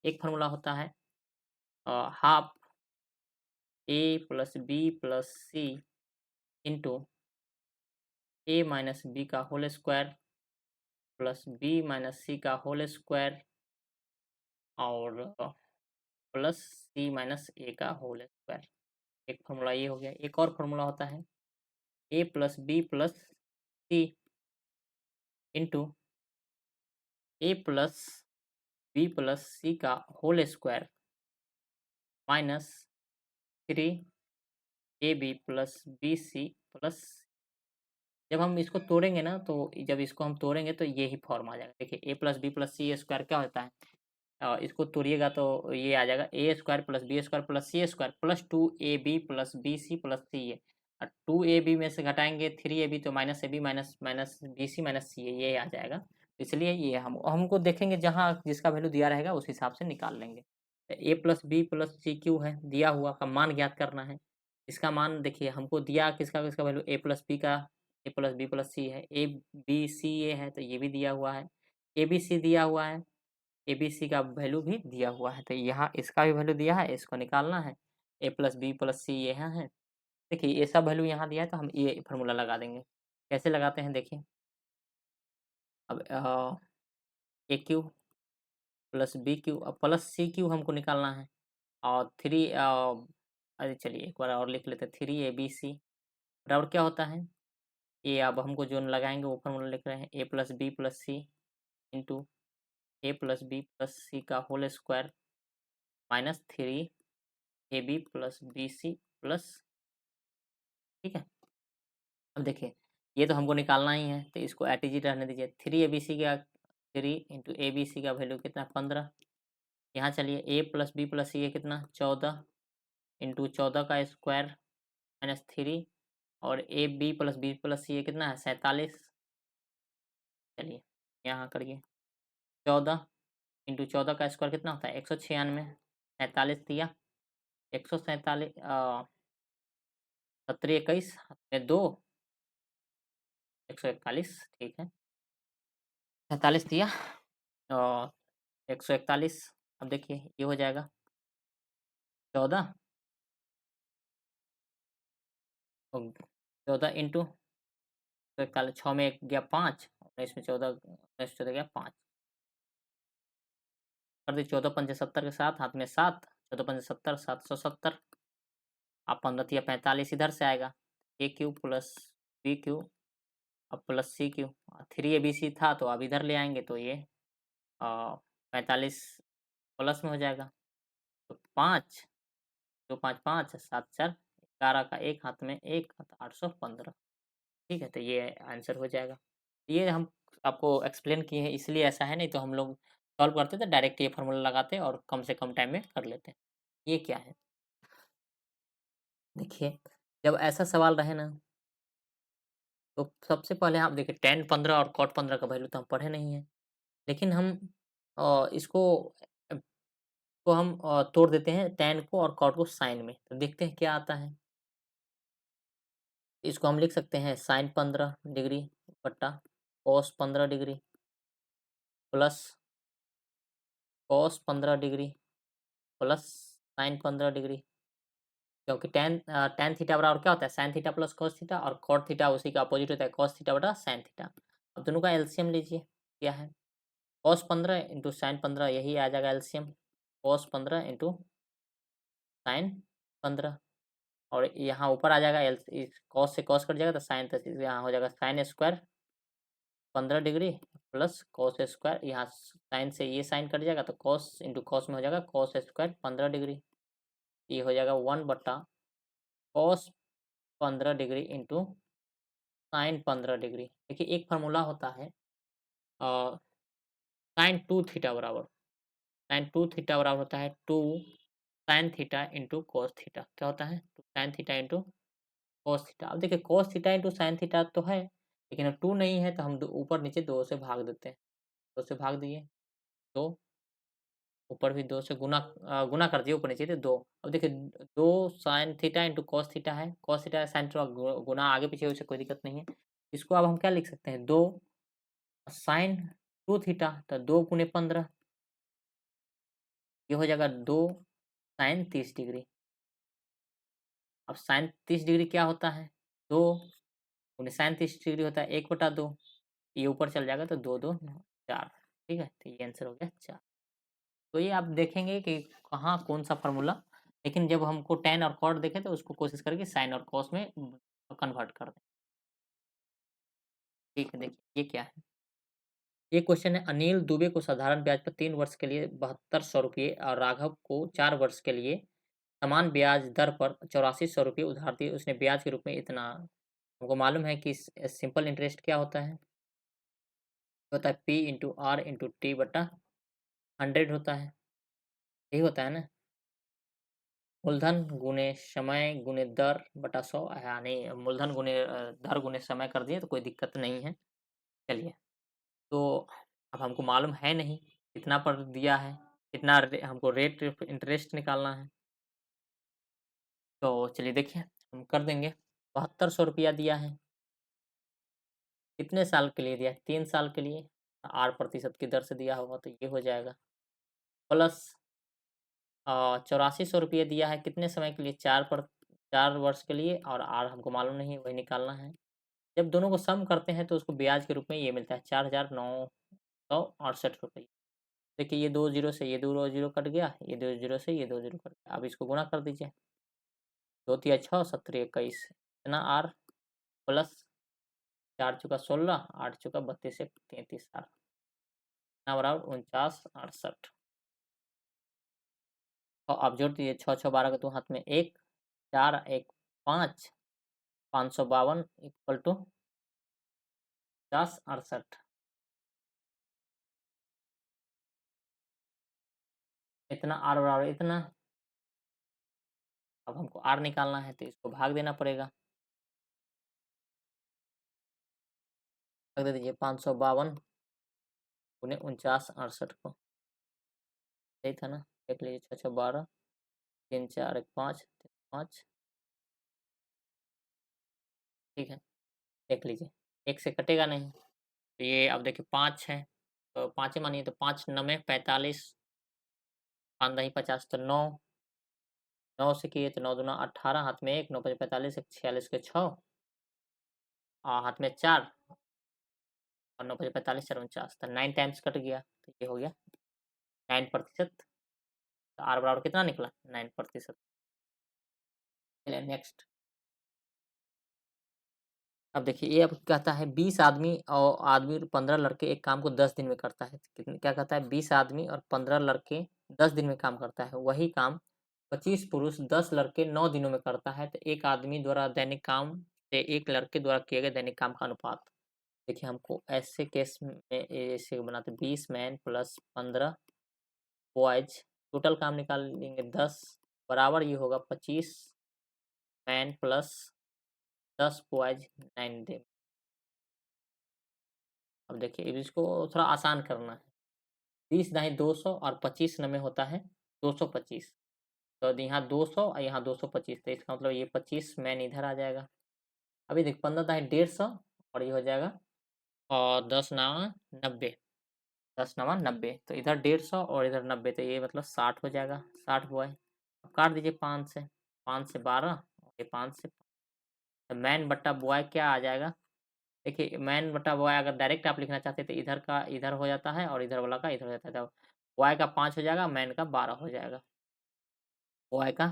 एक formula होता है half A plus B plus C into A minus B का whole square plus B minus सी का whole square और प्लस सी माइनस ए का होल स्क्वायर। एक फार्मूला ये हो गया। एक और फार्मूला होता है ए plus B plus C into a plus B plus c का whole square minus 3ab plus B C plus. जब हम इसको तोड़ेंगे ना तो जब इसको हम तोड़ेंगे तो ये ही फॉर्म आ जाएगा। देखिए A plus B plus C square क्या होता है? इसको तोड़िएगा तो ये आ जाएगा A square plus B square plus C square plus 2ab plus B C plus C A. 2ab में से घटाएंगे 3ab तो minus A B minus minus B C minus C A ये आ जाएगा। इसलिए ये हम हमको देखेंगे जहाँ जिसका वैल्यू दिया रहेगा उस हिसाब से निकाल लेंगे। A plus B plus C Q है दिया हुआ का मान ज्ञात करना है। इसका मान देखिए हमको दिया किसका किसका वैल्यू ए प्लस बी का ए प्लस बी प्लस सी है ए बी सी ए है तो ये भी दिया हुआ है ए बी सी दिया हुआ है ए बी सी का वैल्यू भी दिया हुआ है तो यहाँ इसका भी वैल्यू दिया है इसको निकालना है ए प्लस बी प्लस सी ये यहाँ है। देखिए ये सब वैल्यू यहाँ दिया है तो हम ये फार्मूला लगा देंगे। कैसे लगाते हैं देखिए अब ए क्यू प्लस बी क्यू अब प्लस सी क्यू हमको निकालना है और अरे चलिए एक बार और लिख लेते हैं 3abc बराबर क्या होता है ये अब हमको जो लगाएंगे वो फार्मूला लिख रहे हैं a plus B plus C into a plus B plus c का whole square minus 3ab plus B C plus. ठीक है अब देखिए ये तो हमको निकालना ही है तो इसको एट इज रहने दीजिए 3abc का 3 इंटू abc का वैल्यू कितना 15। यहाँ चलिए A plus B plus C कितना 14 इंटू 14 का स्क्वायर माइनस 3 और A B plus B plus C कितना है 47। चलिए यहाँ करिए 14 इंटू 14 का स्क्वायर कितना होता है 196 सैंतालीस दिया 147 सत्रह 21 में 2 141 ठीक है 47 दिया और 141 अब देखिए ये हो जाएगा 14 और 14 इंटू 141 6 में एक गया 5 19 में 14 19 14 गया 5 कर दी 14 पंचे 70 के साथ हाथ में 7 14 पंचे 70 770 आप 15 या 45 इधर से आएगा ए क्यू प्लस बी क्यू अब प्लस सी क्यू 3abc था तो अब इधर ले आएंगे तो ये 45 प्लस में हो जाएगा तो 5 दो 5 5 7 4 11 का एक हाथ में एक हाथ 815। ठीक है तो ये आंसर हो जाएगा। ये हम आपको एक्सप्लेन किए हैं इसलिए ऐसा है नहीं तो हम लोग सॉल्व करते तो डायरेक्ट ये फार्मूला लगाते और कम से कम टाइम में कर लेते। ये क्या है देखिए जब ऐसा सवाल रहे ना तो सबसे पहले आप देखिए tan 15 और cot 15 का वैल्यू तो हम पढ़े नहीं है लेकिन हम इसको तोड़ देते हैं tan को और cot को sin में तो देखते हैं क्या आता है। इसको हम लिख सकते हैं sin 15 डिग्री बट्टा cos 15 degree plus cos 15 degree plus sign 15 degree, क्योंकि tan थीटा बराबर क्या होता है, sine theta plus cos theta, और कॉट थीटा उसी का अपोजिट होता है, कॉस थीटा बटा साइन थीटा। अब दोनों का एलसीएम लीजिए, क्या है, कॉस 15 इंटू साइन 15, यही आ जाएगा एलसीएम, कॉस 15 इंटू साइन 15, और यहाँ ऊपर आ जाएगा एल, कॉस से कॉस कट जाएगा तो साइन, तो यहाँ हो जाएगा sine square 15 degree plus cos square, यहाँ साइन से ये साइन कट जाएगा तो कॉस इंटू कॉस में हो जाएगा कॉस स्क्वायर 15 डिग्री, ये हो जाएगा 1 बटा cos 15 degree into sine 15 degree. देखिए एक फार्मूला होता है साइन 2 थीटा बराबर, साइन 2 थीटा बराबर होता है 2 sine theta into cos theta, क्या होता है 2 sine theta into cos theta. अब देखिए cos theta into sine theta तो है, लेकिन अब 2 नहीं है तो हम ऊपर नीचे 2 से भाग देते हैं, 2 से भाग दिए, 2 ऊपर भी 2 से गुना कर दिए, ऊपर नीचे थे 2। अब देखिए 2 sine theta into cos theta है, कॉस थीटा साइन थीटा गुना आगे पीछे उसे कोई दिक्कत नहीं है। इसको अब हम क्या लिख सकते हैं, 2 साइन 2 थीटा, तो 2 गुने 15, ये हो जाएगा 2 साइन 30 डिग्री। अब साइन 30 डिग्री क्या होता है, 2 गुने साइन 30 डिग्री होता है 1/2, ये ऊपर चल जाएगा तो 2 2 4, ठीक है, तो ये आंसर हो गया 4। तो ये आप देखेंगे कि कहाँ कौन-सा फ़ॉर्मूला, लेकिन जब हमको टैन और कॉट देखे तो उसको कोशिश करें कि साइन और कॉस में कन्वर्ट कर दें। ठीक है, देखिए ये क्या है? ये क्वेश्चन है, अनिल दुबे को साधारण ब्याज पर 3 वर्ष के लिए ₹7200 और राघव को 4 वर्ष के लिए समान ब्याज दर पर ₹8400 उधार दिए। उसने ब्याज के रूप में इतना, हमको मालूम है कि सिंपल इंटरेस्ट क्या होता है? होता है P into R into T बटा 100 होता है। यही होता है ना? मूलधन गुने समय गुने दर बटा 100, यानी मूलधन गुने दर गुने समय कर दिए तो कोई दिक्कत नहीं है। चलिए, तो अब हमको मालूम है नहीं कितना पर दिया है, कितना हमको रेट ऑफ इंटरेस्ट निकालना है। तो चलिए देखिए, हम कर देंगे। ₹7200 दिया है, कितने साल के लिए दिया है, 3 साल के लिए, 8% की दर से दिया होगा तो ये हो जाएगा, प्लस ₹8400 दिया है कितने समय के लिए, 4 वर्ष के लिए, और आर हमको मालूम नहीं है, वही निकालना है। जब दोनों को सम करते हैं तो उसको ब्याज के रूप में ये मिलता है ₹4968। देखिए ये 2 ज़ीरो से ये 2 ज़ीरो कट गया, ये 2 ज़ीरो से ये 2 ज़ीरो कट गया। अब इसको गुणा कर दीजिए, 2 तिया 6 सत्तरी 21, इतना आर प्लस 4 चौका 16, 8 चौका 32 एक 33 आर, इतना बराबर 4968। और आप जोड़ दीजिए, 6 6 12 का 2 हाथ में 1, 4 1 5, 552 इक्वल टू 5068, इतना आर बराबर इतना। अब हमको आर निकालना है तो इसको भाग देना पड़ेगा, रख दे दीजिए 552 गुने 4968 को, सही था ना? देख लीजिए, 6 6 12, 3 4 1 5 3 5, ठीक है, देख लीजिए, 1 से कटेगा नहीं। तो ये अब देखिए 5 है, तो 5 ही मानिए, तो 5 9 45, 5 दही 50, तो 9, 9 से किए तो 9 दूना 18, हाथ में 1, 9 5 45, 1 46 के 6, हाथ में 4, और 9 5 45 4 49, तो 9 टाइम्स कट गया, तो ये हो गया 9%। तो आर बराबर कितना निकला, 9%। चलिए नेक्स्ट। अब देखिए ये अब कहता है 20 आदमी और 15 लड़के एक काम को 10 दिन में करता है। कितने, क्या कहता है, 20 आदमी और 15 लड़के 10 दिन में काम करता है। वही काम 25 पुरुष 10 लड़के 9 दिनों में करता है। तो एक आदमी द्वारा दैनिक काम से एक लड़के द्वारा किए गए दैनिक काम का अनुपात। देखिए हमको ऐसे केस में ऐसे बनाते, 20 मैन प्लस 15 बॉयज, टोटल काम निकाल लेंगे 10, बराबर ये होगा 25 मैन प्लस 10 बॉयज 9 दिन। अब देखिए अब इसको थोड़ा आसान करना है। 30 दाएँ 200 और 25 नमे होता है 225। तो यहाँ 200 और यहाँ 225, तो इसका मतलब ये 25 मैन इधर आ जाएगा। अभी देख 15 दाएँ 150 और ये हो जाएगा और 10 9 90। 10 नवा 90, तो इधर 150 और इधर 90, तो ये मतलब 60 हो जाएगा, 60 बॉय। अब काट दीजिए 5 से, 5 से 12 और ये 5 से, तो मैन बट्टा बॉय क्या आ जाएगा? देखिए मैन बट्टा बॉय अगर डायरेक्ट आप लिखना चाहते हैं तो इधर का इधर हो जाता है और इधर वाला का इधर हो जाता है, तो बॉय का 5 हो जाएगा, मैन का 12 हो जाएगा। बॉय का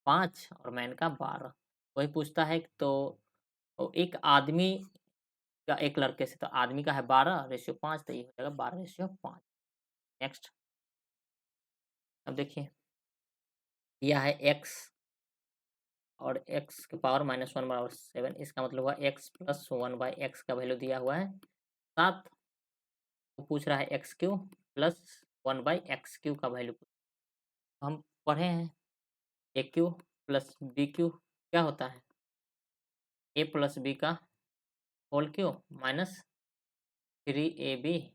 5 और मैन का 12। वही पूछता है तो एक आदमी या एक लड़के से, तो आदमी का है 12:5, तो ये हो जाएगा 12:5। नेक्स्ट, अब देखिए यह है x और x की पावर -1 बराबर 7, इसका मतलब हुआ x प्लस 1/x का वैल्यू दिया हुआ है 7। वो पूछ रहा है x³ प्लस 1/x³ का वैल्यू। हम पढ़े हैं a³ प्लस b³ क्या होता है? a प्लस b का whole cube minus 3ab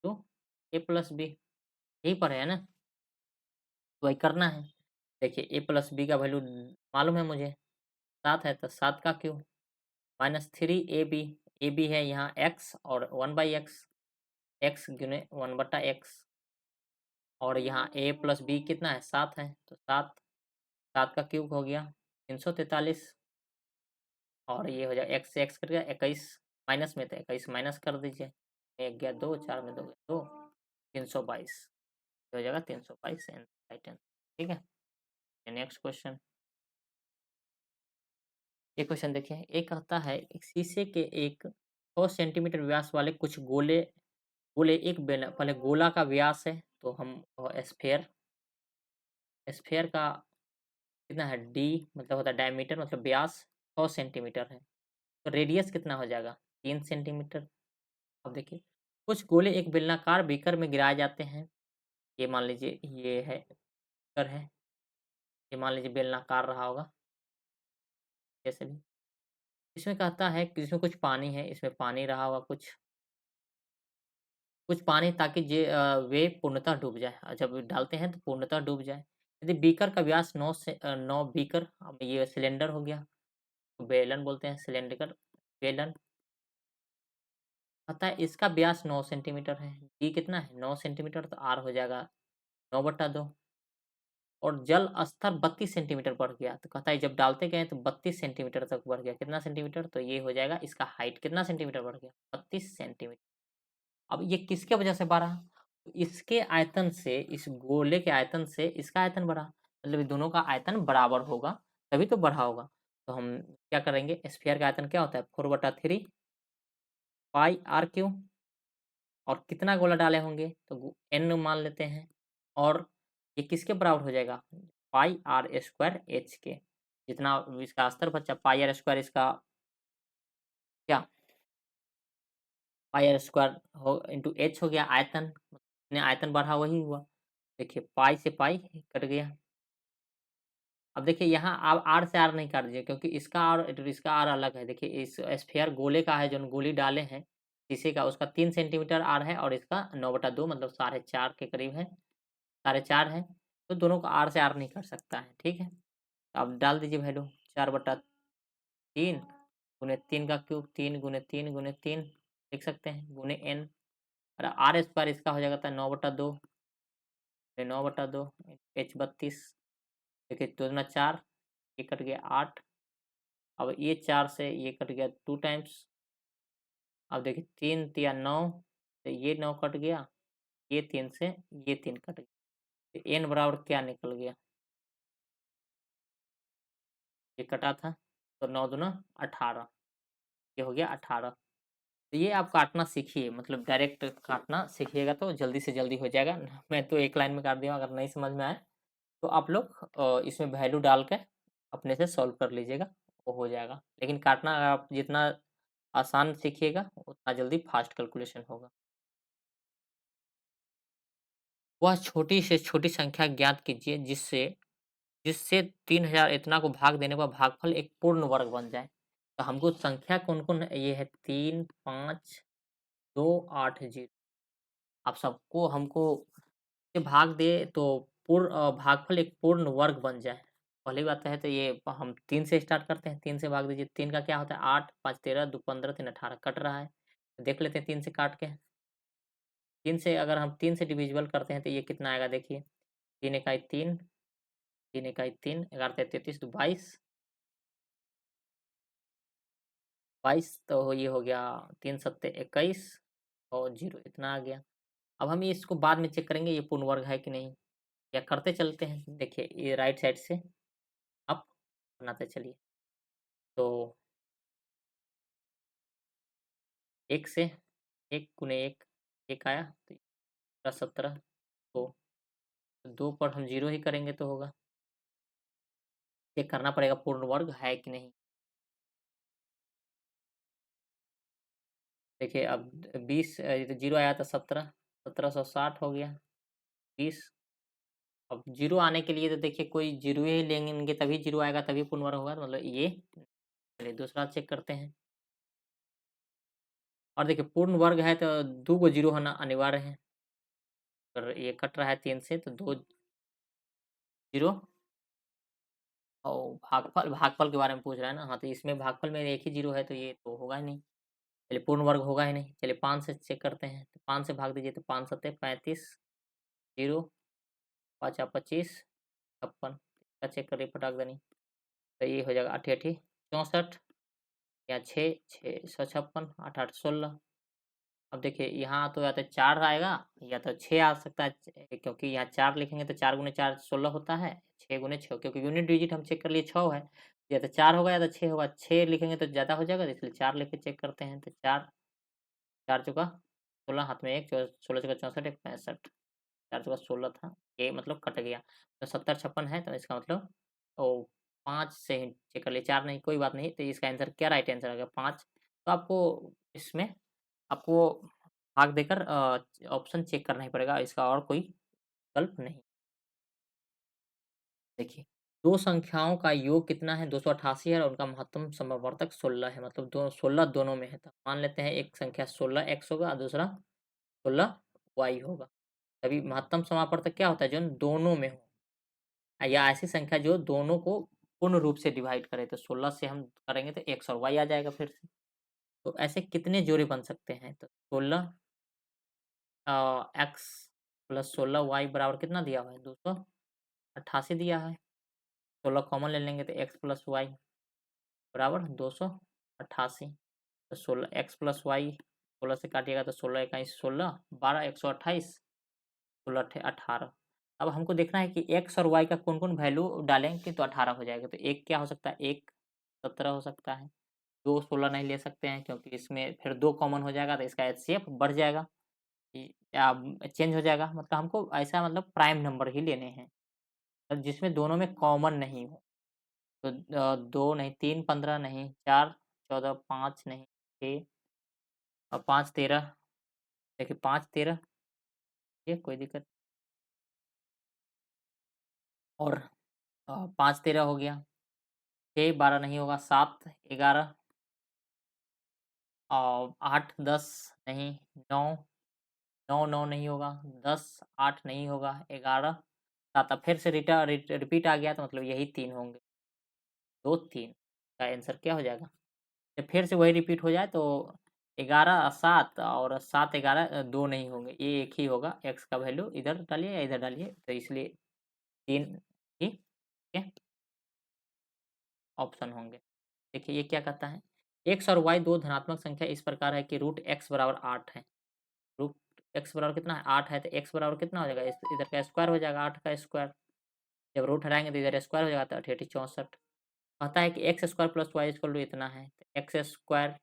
to a plus b, यही पढ़े हैं ना? तो वही करना है। देखिए a प्लस b का वैल्यू मालूम है मुझे, 7 है, तो 7 का क्यूब माइनस 3ab, ab है यहाँ x और 1/x, x गुने 1/x, और यहाँ a प्लस b कितना है? 7 है, तो 7, 7 का क्यूब हो गया 343, और ये हो जाएगा x से x कट गया 21, माइनस में तो 21 माइनस कर दीजिए, 1 गया 2, 4 में 2 गया 2, 322 हो जाएगा 322 राइट आंसर। ठीक है, नेक्स्ट क्वेश्चन। ये क्वेश्चन देखिए, एक कहता है एक शीशे के एक 100 सेंटीमीटर व्यास वाले कुछ गोले गोले एक बेला पहले गोला का व्यास है, तो हम स्फेयर स्फेयर का कितना है? डी मतलब होता है डायमीटर, मतलब व्यास 100 सेंटीमीटर है, तो रेडियस कितना हो जाएगा? 3 सेंटीमीटर। अब देखिए कुछ गोले एक बेलनाकार बीकर में गिराए जाते हैं, ये मान लीजिए ये है बीकर है, ये मान लीजिए बेलनाकार रहा होगा जैसे भी। इसमें कहता है कि इसमें कुछ पानी है, इसमें पानी रहा होगा कुछ पानी, ताकि वे पूर्णतः डूब जाए, जब डालते हैं तो पूर्णतः डूब जाए। यदि बीकर का व्यास 9 से 9 बीकर, अब ये सिलेंडर हो गया, तो बेलन बोलते हैं सिलेंडर बेलन, पता है इसका व्यास 9 सेंटीमीटर है, डी कितना है? 9 सेंटीमीटर, तो आर हो जाएगा 9/2, और जल स्तर 32 सेंटीमीटर बढ़ गया, तो कहता है जब डालते गए तो 32 सेंटीमीटर तक बढ़ गया, कितना सेंटीमीटर? तो ये हो जाएगा इसका हाइट कितना सेंटीमीटर बढ़ गया? 32 सेंटीमीटर। अब ये किसके वजह से बढ़ा? इसके आयतन से, इस गोले के आयतन से इसका आयतन बढ़ा, मतलब दोनों का आयतन बराबर होगा तभी तो बढ़ा होगा। तो हम क्या करेंगे, स्फीयर का आयतन क्या होता है? 4/3 पाई आर क्यू, और कितना गोला डाले होंगे तो एन मान लेते हैं, और ये किसके बराबर हो जाएगा? पाई आर स्क्वायर एच के, जितना इसका स्तर बचा पाई आर स्क्वायर, इसका क्या पाई आर स्क्वायर हो इंटू एच हो गया आयतन, ने आयतन बढ़ा वही हुआ। देखिए पाई से पाई कट गया। अब देखिए यहाँ आप आर से आर नहीं काट दीजिए, क्योंकि इसका आर इसका आर अलग है। देखिए इस स्फीयर गोले का है, जो गोली डाले हैं शीशे का, उसका 3 सेंटीमीटर आर है, और इसका 9/2 मतलब 4.5 के करीब है, 4.5 है, तो दोनों का आर से आर नहीं कट सकता है। ठीक है, तो आप डाल दीजिए वैल्यू 4/3 गुने 3 का क्यूब, 3 गुने 3 गुने 3 लिख सकते हैं, गुने एन, और आर स्क्वायर इसका हो जाएगा था 9/2, 9/2 एच 32। देखिए 2 दूना 4, ये कट गया 8, अब ये 4 से ये कट गया 2 टाइम्स, अब देखिए 3 तिया 9, तो ये 9 कट गया, ये 3 से ये 3 कट गया, तो एन बराबर क्या निकल गया? ये कटा था, तो 9 दूना 18, ये हो गया 18। तो ये आप काटना सीखिए, मतलब डायरेक्ट काटना सीखिएगा तो जल्दी से जल्दी हो जाएगा। मैं तो एक लाइन में काट दिया, अगर नहीं समझ में आए तो आप लोग इसमें वैल्यू डाल के अपने से सॉल्व कर लीजिएगा, वो हो जाएगा। लेकिन काटना आप जितना आसान सीखिएगा उतना जल्दी फास्ट कैलकुलेशन होगा। वह छोटी से छोटी संख्या ज्ञात कीजिए जिससे जिससे 3000 इतना को भाग देने पर भागफल एक पूर्ण वर्ग बन जाए। तो हमको संख्या कौन-कौन ये है? 3, 5, 2, 8, 0। आप सबको हमको से भाग दे तो भागफल एक पूर्ण वर्ग बन जाए। पहली बात है तो ये हम 3 से स्टार्ट करते हैं, 3 से भाग दीजिए, 3 का क्या होता है? 8, 5 13, 2 15, 3 18 कट रहा है। देख लेते हैं 3 से काट के। 3 से अगर हम 3 से डिविजिबल करते हैं तो ये कितना आएगा देखिए, 3 इकाई 3, 3 इकाई 3, 11 तिया 33 तो 22, 22 तो ये हो गया 3 सत्ते 21 और 0 इतना आ गया। अब हम इसको बाद में चेक करेंगे ये पूर्ण वर्ग है कि नहीं, या करते चलते हैं। देखिए ये राइट साइड से अप बनाते चलिए। तो 1 से 1 गुने 1, 1 आया तो 17 तो 2 पर हम 0 ही करेंगे तो होगा। चेक करना पड़ेगा पूर्ण वर्ग है कि नहीं। देखिए अब 20 ये तो 0 आया था 17, 1760 हो गया 20। अब 0 आने के लिए तो देखिए कोई 0 ही लेंगे तभी 0 आएगा तभी पूर्ण वर्ग होगा, तो मतलब ये। चलिए दूसरा चेक करते हैं। और देखिए पूर्ण वर्ग है तो 2 को 0 होना अनिवार्य है। अगर ये कट रहा है 3 से तो 2 0 और भागफल भागफल के बारे में पूछ रहा है ना। हाँ, तो इसमें भागफल में एक ही 0 है तो ये तो होगा ही नहीं। चलिए पूर्ण वर्ग होगा ही नहीं। चलिए 5 से चेक करते हैं। तो 5 से भाग दीजिए तो 5 सत्ते 35, 0 5 25 56 इसका चेक करिए फटाक दनी। तो ये हो जाएगा 8 8 64 या 6 6 156 8 8 16। अब देखिए यहाँ तो या तो 4 आएगा या तो 6 आ सकता है, क्योंकि यहाँ 4 लिखेंगे तो 4 गुने 4 16 होता है, 6 गुने 6 क्योंकि यूनिट डिजिट हम चेक कर लिए 6 है, या तो 4 होगा या तो 6 होगा। 6 लिखेंगे तो ज़्यादा हो जाएगा, इसलिए 4 लेके चेक करते हैं। तो 4 4 चौका 16 हाथ में 1 16 चौका 64 1 65, 4 चौका 16 था, ये मतलब कट गया। तो 70 56 है तो इसका मतलब ओ 5 से ही चेक कर लिए, 4 नहीं कोई बात नहीं। तो इसका आंसर क्या राइट आंसर आ गया 5। तो आपको इसमें आपको भाग देकर ऑप्शन चेक करना ही पड़ेगा, इसका और कोई विकल्प नहीं। देखिए, 2 संख्याओं का योग कितना है 288 है और उनका महत्तम समवर्तक 16 है, मतलब दो 16 दोनों में है। तो मान लेते हैं एक संख्या 16x होगा और दूसरा 16y होगा। तभी महत्तम समापवर्तक क्या होता है जो दोनों में हो, या ऐसी संख्या जो दोनों को पूर्ण रूप से डिवाइड करे। तो 16 से हम करेंगे तो x और y आ जाएगा फिर से। तो ऐसे कितने जोड़े बन सकते हैं? तो 16 एक्स प्लस 16 वाई बराबर कितना दिया हुआ है 288 दिया है। 16 कॉमन ले लेंगे तो एक्स प्लस वाई बराबर 288। तो 16 एक्स प्लस वाई 16 से काटिएगा तो 16 इक्कीस 16 12 128 16 18। अब हमको देखना है कि एक्स और वाई का कौन कौन वैल्यू डालेंगे तो 18 हो जाएगा। तो एक क्या हो सकता है, एक 17 हो सकता है, दो 16 नहीं ले सकते हैं क्योंकि इसमें फिर दो कॉमन हो जाएगा तो इसका एचसीएफ बढ़ जाएगा, या चेंज हो जाएगा। मतलब हमको ऐसा मतलब प्राइम नंबर ही लेने हैं जिसमें दोनों में कॉमन नहीं हो। तो 2 नहीं, 3 15 नहीं, 4 14, 5 नहीं, 6 और 5 13। देखिए 5 13 ये कोई दिक्कत। और 5 13 हो गया, 6 12 नहीं होगा, 7 11 और 8 10 नहीं, 9 9 9 नहीं होगा, 10 8 नहीं होगा, 11 7। अब फिर से रिपीट आ गया तो मतलब यही 3 होंगे, 2 3 का आंसर क्या हो जाएगा? जब फिर से वही रिपीट हो जाए तो 11 7 और 7 11 2 नहीं होंगे, ये एक ही होगा। एक्स का वैल्यू इधर डालिए या इधर डालिए, तो इसलिए 3 ही के ऑप्शन होंगे। देखिए ये क्या कहता है, एक्स और वाई दो धनात्मक संख्या इस प्रकार है कि रूट एक्स बराबर 8 है। रूट एक्स बराबर कितना है 8 है, तो एक्स बराबर कितना हो जाएगा, इधर का स्क्वायर हो जाएगा 8 का स्क्वायर। जब रूट हटाएंगे तो इधर स्क्वायर हो जाएगा तो 88 64। कहता है कि x square plus y equal to इतना है, तो x square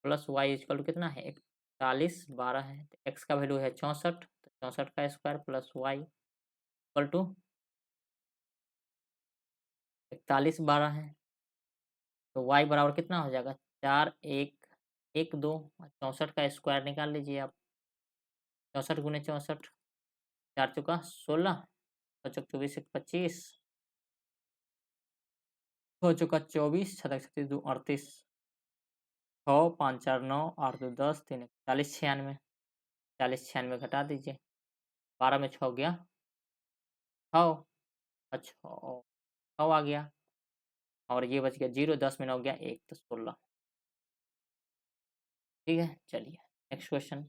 plus y equal to कितना है 41 12 है। तो एक्स का वैल्यू है 64, तो 64 का square plus y equal to 41 12 है। तो वाई बराबर कितना हो जाएगा 4 1 1 2, 64 का स्क्वायर निकाल लीजिए आप। 64 गुने 64, 4 चौका 16, 6 चौक 24 एक 25, 6 चौका 24 छः 2 38, 6 5 4 9 8 2 10 3 41 96। 40 96 घटा दीजिए, 12 में 6 गया 6, अच्छा 6 आ गया और ये बच गया 0, 10 में 9 गया 1 तो 16। ठीक है, चलिए नेक्स्ट क्वेश्चन।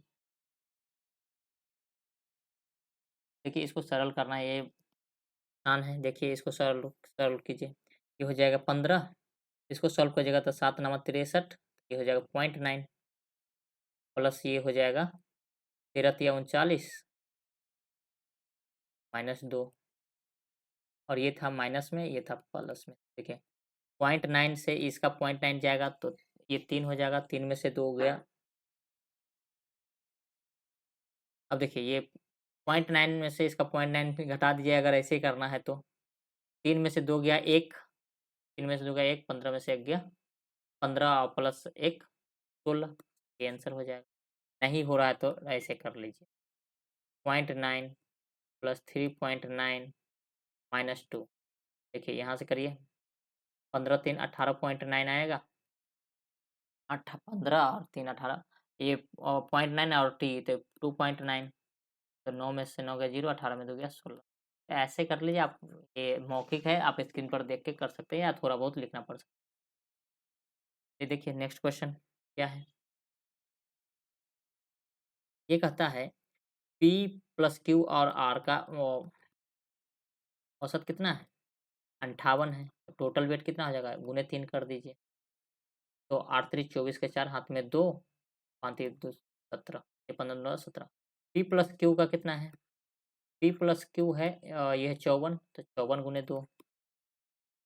देखिए इसको सरल करना ये आसान है। देखिए इसको सरल सरल कीजिए। ये हो जाएगा 15, इसको सॉल्व कीजिएगा तो 7 नवा 63, ये हो जाएगा 0.9 प्लस ये हो जाएगा 13 तिया 39 -2 और ये था माइनस में, ये था प्लस में। देखिए 0.9 से इसका 0.9 जाएगा तो ये 3 हो जाएगा, 3 में से 2 गया। अब देखिए ये 0.9 में से इसका 0.9 भी घटा दीजिए अगर ऐसे ही करना है तो। 3 में से 2 गया 1, 3 में से 2 गया 1, 15 में से 1 गया 15 और प्लस 1 16, ये आंसर हो जाएगा। नहीं हो रहा है तो ऐसे कर लीजिए 0.9 प्लस 3.9 माइनस 2। देखिए यहाँ से करिए 15 3 18.9 आएगा। 15 और 3 18, ये 0.9 और टी तो 2.9, तो 9 में से 9 गया 0, 18 में 2 गया 16। ऐसे कर लीजिए आप, ये मौखिक है, आप स्क्रीन पर देख के कर सकते हैं या थोड़ा बहुत लिखना पड़ सकता है। ये देखिए नेक्स्ट क्वेश्चन क्या है? ये कहता है P प्लस Q और R का औसत कितना है? 58 है। तो टोटल वेट कितना हो जाएगा? गुने 3 कर दीजिए। तो 8 3 24 के 4 हाथ में 2, 5 3 2 17, ये 15 17। P प्लस Q का कितना है? P प्लस Q है ये है 54, तो 54 गुने 2,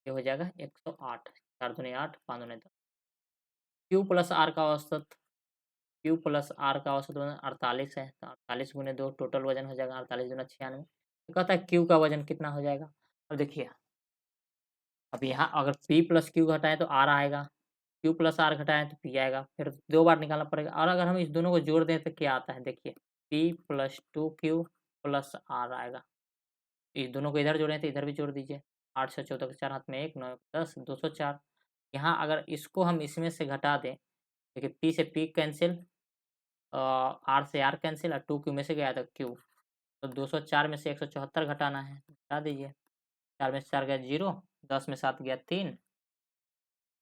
ये हो जाएगा 108, 4 दूनी 8, 5 दूनी 10। Q प्लस R का औसत, Q प्लस R का औसत वज़न 48 है, तो 48 गुने 2 टोटल वज़न हो जाएगा 48 दूना 96। तो कहता है Q का वज़न कितना हो जाएगा? अब देखिए, अब यहाँ अगर P प्लस Q घटाएँ तो R आएगा, Q प्लस R घटाएँ तो P आएगा, फिर 2 बार निकालना पड़ेगा और अगर हम इस दोनों को जोड़ दें तो क्या आता है? देखिए, P plus 2Q plus R आएगा। इस दोनों को इधर जोड़ें तो इधर भी जोड़ दीजिए। 8 से 14 के 4 हाथ में 1, 9 10, 204। यहाँ अगर इसको हम इसमें से घटा दें, देखिए P से P कैंसिल, R से R कैंसिल और 2Q में से गया था Q, तो 204 में से 174 घटाना है, घटा दीजिए। 4 में से 4 गया 0, 10 में 7 गया 3,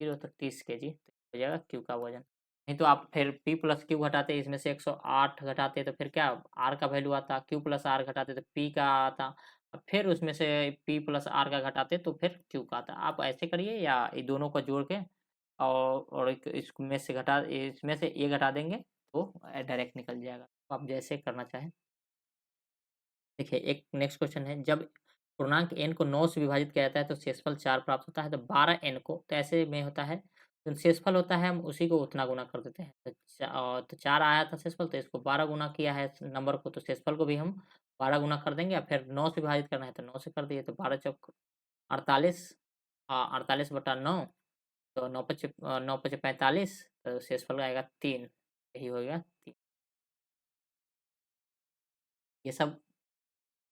0 तो 30 केजी हो जाएगा Q का वज़न। नहीं तो आप फिर P प्लस Q घटाते, इसमें से 108 घटाते तो फिर क्या R का वैल्यू आता, Q प्लस R घटाते तो P का आता, फिर उसमें से P प्लस R का घटाते तो फिर Q का आता। आप ऐसे करिए या ये दोनों को जोड़ के और एक इसमें से घटा, इसमें से ये घटा देंगे तो डायरेक्ट निकल जाएगा। तो आप जैसे करना चाहें। देखिए एक नेक्स्ट क्वेश्चन है, जब पूर्णांक n को 9 से विभाजित किया जाता है तो शेषफल 4 प्राप्त होता है, तो 12 n को तो ऐसे में होता है, जो शेषफल होता है हम उसी को उतना गुना कर देते हैं। तो 4 आया था शेषफल, तो इसको 12 गुना किया है नंबर को, तो शेषफल को भी हम 12 गुना कर देंगे और फिर 9 से विभाजित करना है तो 9 से कर दिए, तो 12 चौक 48, 48 बटा 9, तो 9 पचे 45, तो शेषफल आएगा 3, यही हो गया 3। ये सब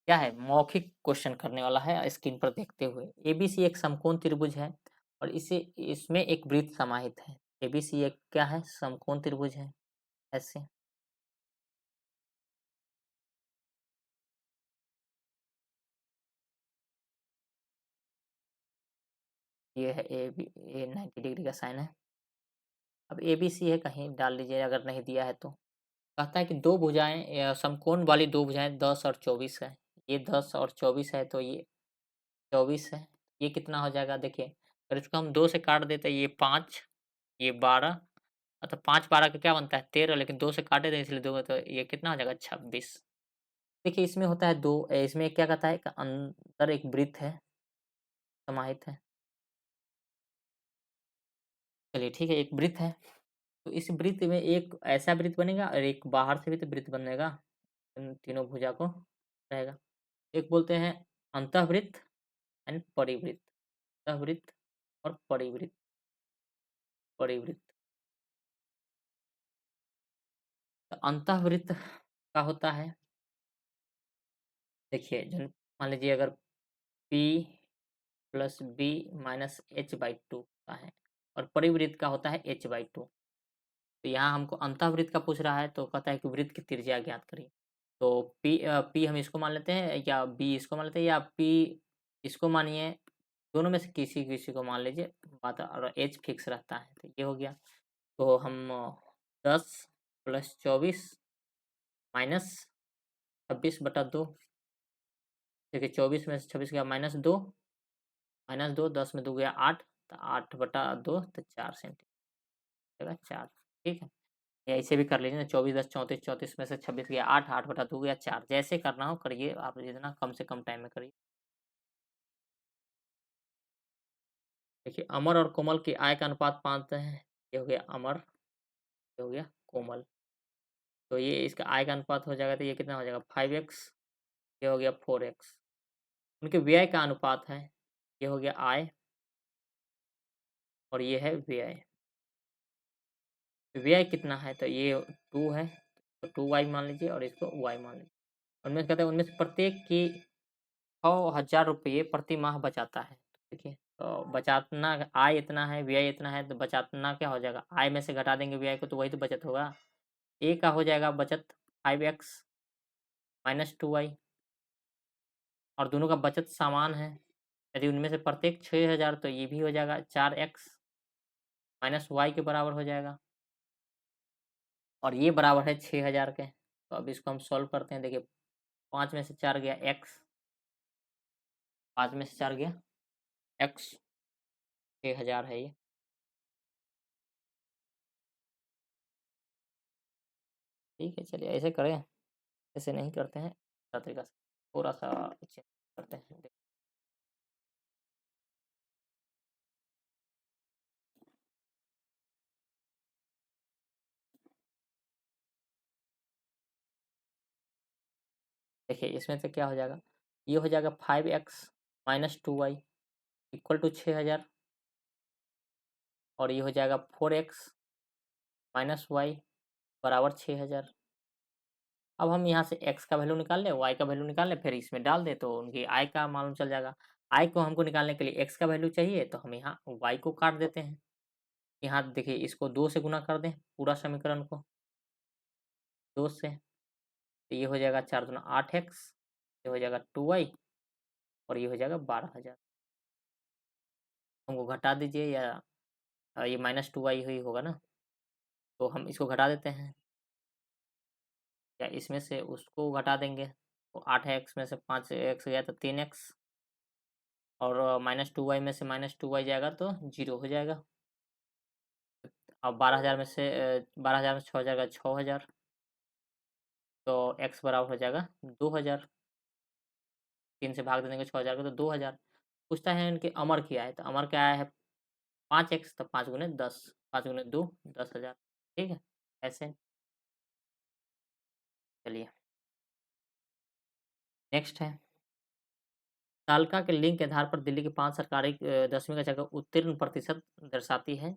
क्या है? मौखिक क्वेश्चन करने वाला है स्क्रीन पर देखते हुए। एबीसी एक समकोण त्रिभुज है और इसे इसमें एक वृत्त समाहित है। एबीसी एक क्या है? समकोण त्रिभुज है। ऐसे ये है ए बी, ए 90 डिग्री का साइन है। अब एबीसी है, कहीं डाल लीजिए अगर नहीं दिया है तो। कहता है कि दो भुजाएं समकोण वाली दो भुजाएं 10 और 24 है। ये 10 और 24 है तो ये 24 है। ये कितना हो जाएगा? देखिए अगर इसको हम 2 से काट देते हैं, ये 5, ये 12, मतलब 5 12 का क्या बनता है 13, लेकिन 2 से काटे थे इसलिए 2, तो ये कितना हो जाएगा 26। देखिए इसमें होता है 2, इसमें क्या कहता है कि अंदर एक वृत्त है, समाहित है। चलिए ठीक है, एक वृत्त है, तो इस वृत्त में एक ऐसा वृत्त बनेगा और एक बाहर से भी तो वृत्त बनेगा, इन तीनों भुजा को रहेगा। एक बोलते हैं अंतःवृत्त एंड परिवृत्त, अंतःवृत्त और परिवृत्त, परिवृत्त। तो अंतःवृत्त का होता है, देखिए जन मान लीजिए अगर P plus B minus h by two का है और परिवृत्त का होता है एच बाई टू। तो यहाँ हमको अंतःवृत्त का पूछ रहा है तो कहता है कि वृत्त की त्रिज्या ज्ञात करिए। तो पी हम इसको मान लेते हैं या बी इसको मान लेते हैं या पी इसको मानिए, दोनों में से किसी किसी को मान लीजिए, बात और एच फिक्स रहता है, तो ये हो गया। तो हम 10 प्लस 24 माइनस 26 बटा 2, देखिए 24 में से 26 गया -2, -2 10 में 2 गया 8, तो 8/2 तो 4 सेंटीमीटर 4, ठीक है। या इसे भी कर लीजिए ना, 24 10 34, 34 में से 26 गया 8, 8/2 गया 4, जैसे करना हो करिए आप, जितना कम से कम टाइम में करिए। देखिए अमर और कोमल की आय का अनुपात 5 है, ये हो गया अमर, ये हो गया कोमल। तो ये इसका आय का अनुपात हो जाएगा, तो ये कितना हो जाएगा 5x, ये हो गया 4x। उनके व्यय का अनुपात है, ये हो गया आय और ये है व्यय। व्यय कितना है, तो ये 2 है, तो 2y मान लीजिए और इसको y मान लीजिए। उनमें से कहते हैं उनमें से प्रत्येक की 6,000 रुपये प्रति माह बचाता है। देखिए, तो बचाना आय इतना है, व्यय इतना है, तो बचाना क्या हो जाएगा? आय में से घटा देंगे व्यय को, तो वही तो बचत होगा। ए का हो जाएगा बचत 5x माइनस 2y, और दोनों का बचत समान है। यदि उनमें से प्रत्येक 6,000, तो ये भी हो जाएगा 4x माइनस y के बराबर हो जाएगा, और ये बराबर है 6,000 के। तो अब इसको हम सॉल्व करते हैं। देखिए 5 में से 4 गया x, 5 में से 4 गया x, 6,000 है ये। ठीक है, चलिए ऐसे करें, ऐसे नहीं करते हैं, दूसरा तरीका से थोड़ा-सा चेंज करते हैं। देखिए इसमें से क्या हो जाएगा, ये हो जाएगा 5x minus 2y equal to 6,000, और ये हो जाएगा 4x माइनस वाई बराबर 6,000। अब हम यहाँ से x का वैल्यू निकाल लें, y का वैल्यू निकाल लें, फिर इसमें डाल दें तो उनकी आय का मालूम चल जाएगा। आय को हमको निकालने के लिए x का वैल्यू चाहिए, तो हम यहाँ y को काट देते हैं। यहाँ देखिए इसको 2 से गुना कर दें पूरा समीकरण को, 2 से, तो ये हो जाएगा 4 दूना 8x, ये हो जाएगा 2y, और ये हो जाएगा 12,000। हमको घटा दीजिए, या ये माइनस 2y ही होगा ना, तो हम इसको घटा देते हैं, या इसमें से उसको घटा देंगे, तो 8x में से 5x गया तो 3x, और -2y में से -2y जाएगा तो 0 हो जाएगा। अब 12,000 में से 12,000 में से 6,000 का 6,000, तो x बराबर हो जाएगा 2,000। 3 से भाग देंगे 6,000 को, तो 2,000। पूछता है इनके अमर की आय, तो अमर क्या आया है 5x, तो 5 गुने 10, 5 गुने 2 10,000। ठीक है, ऐसे। चलिए नेक्स्ट है, तालिका के लिंक के आधार पर दिल्ली की 5 सरकारी 10वीं कक्षा का उत्तीर्ण प्रतिशत दर्शाती है।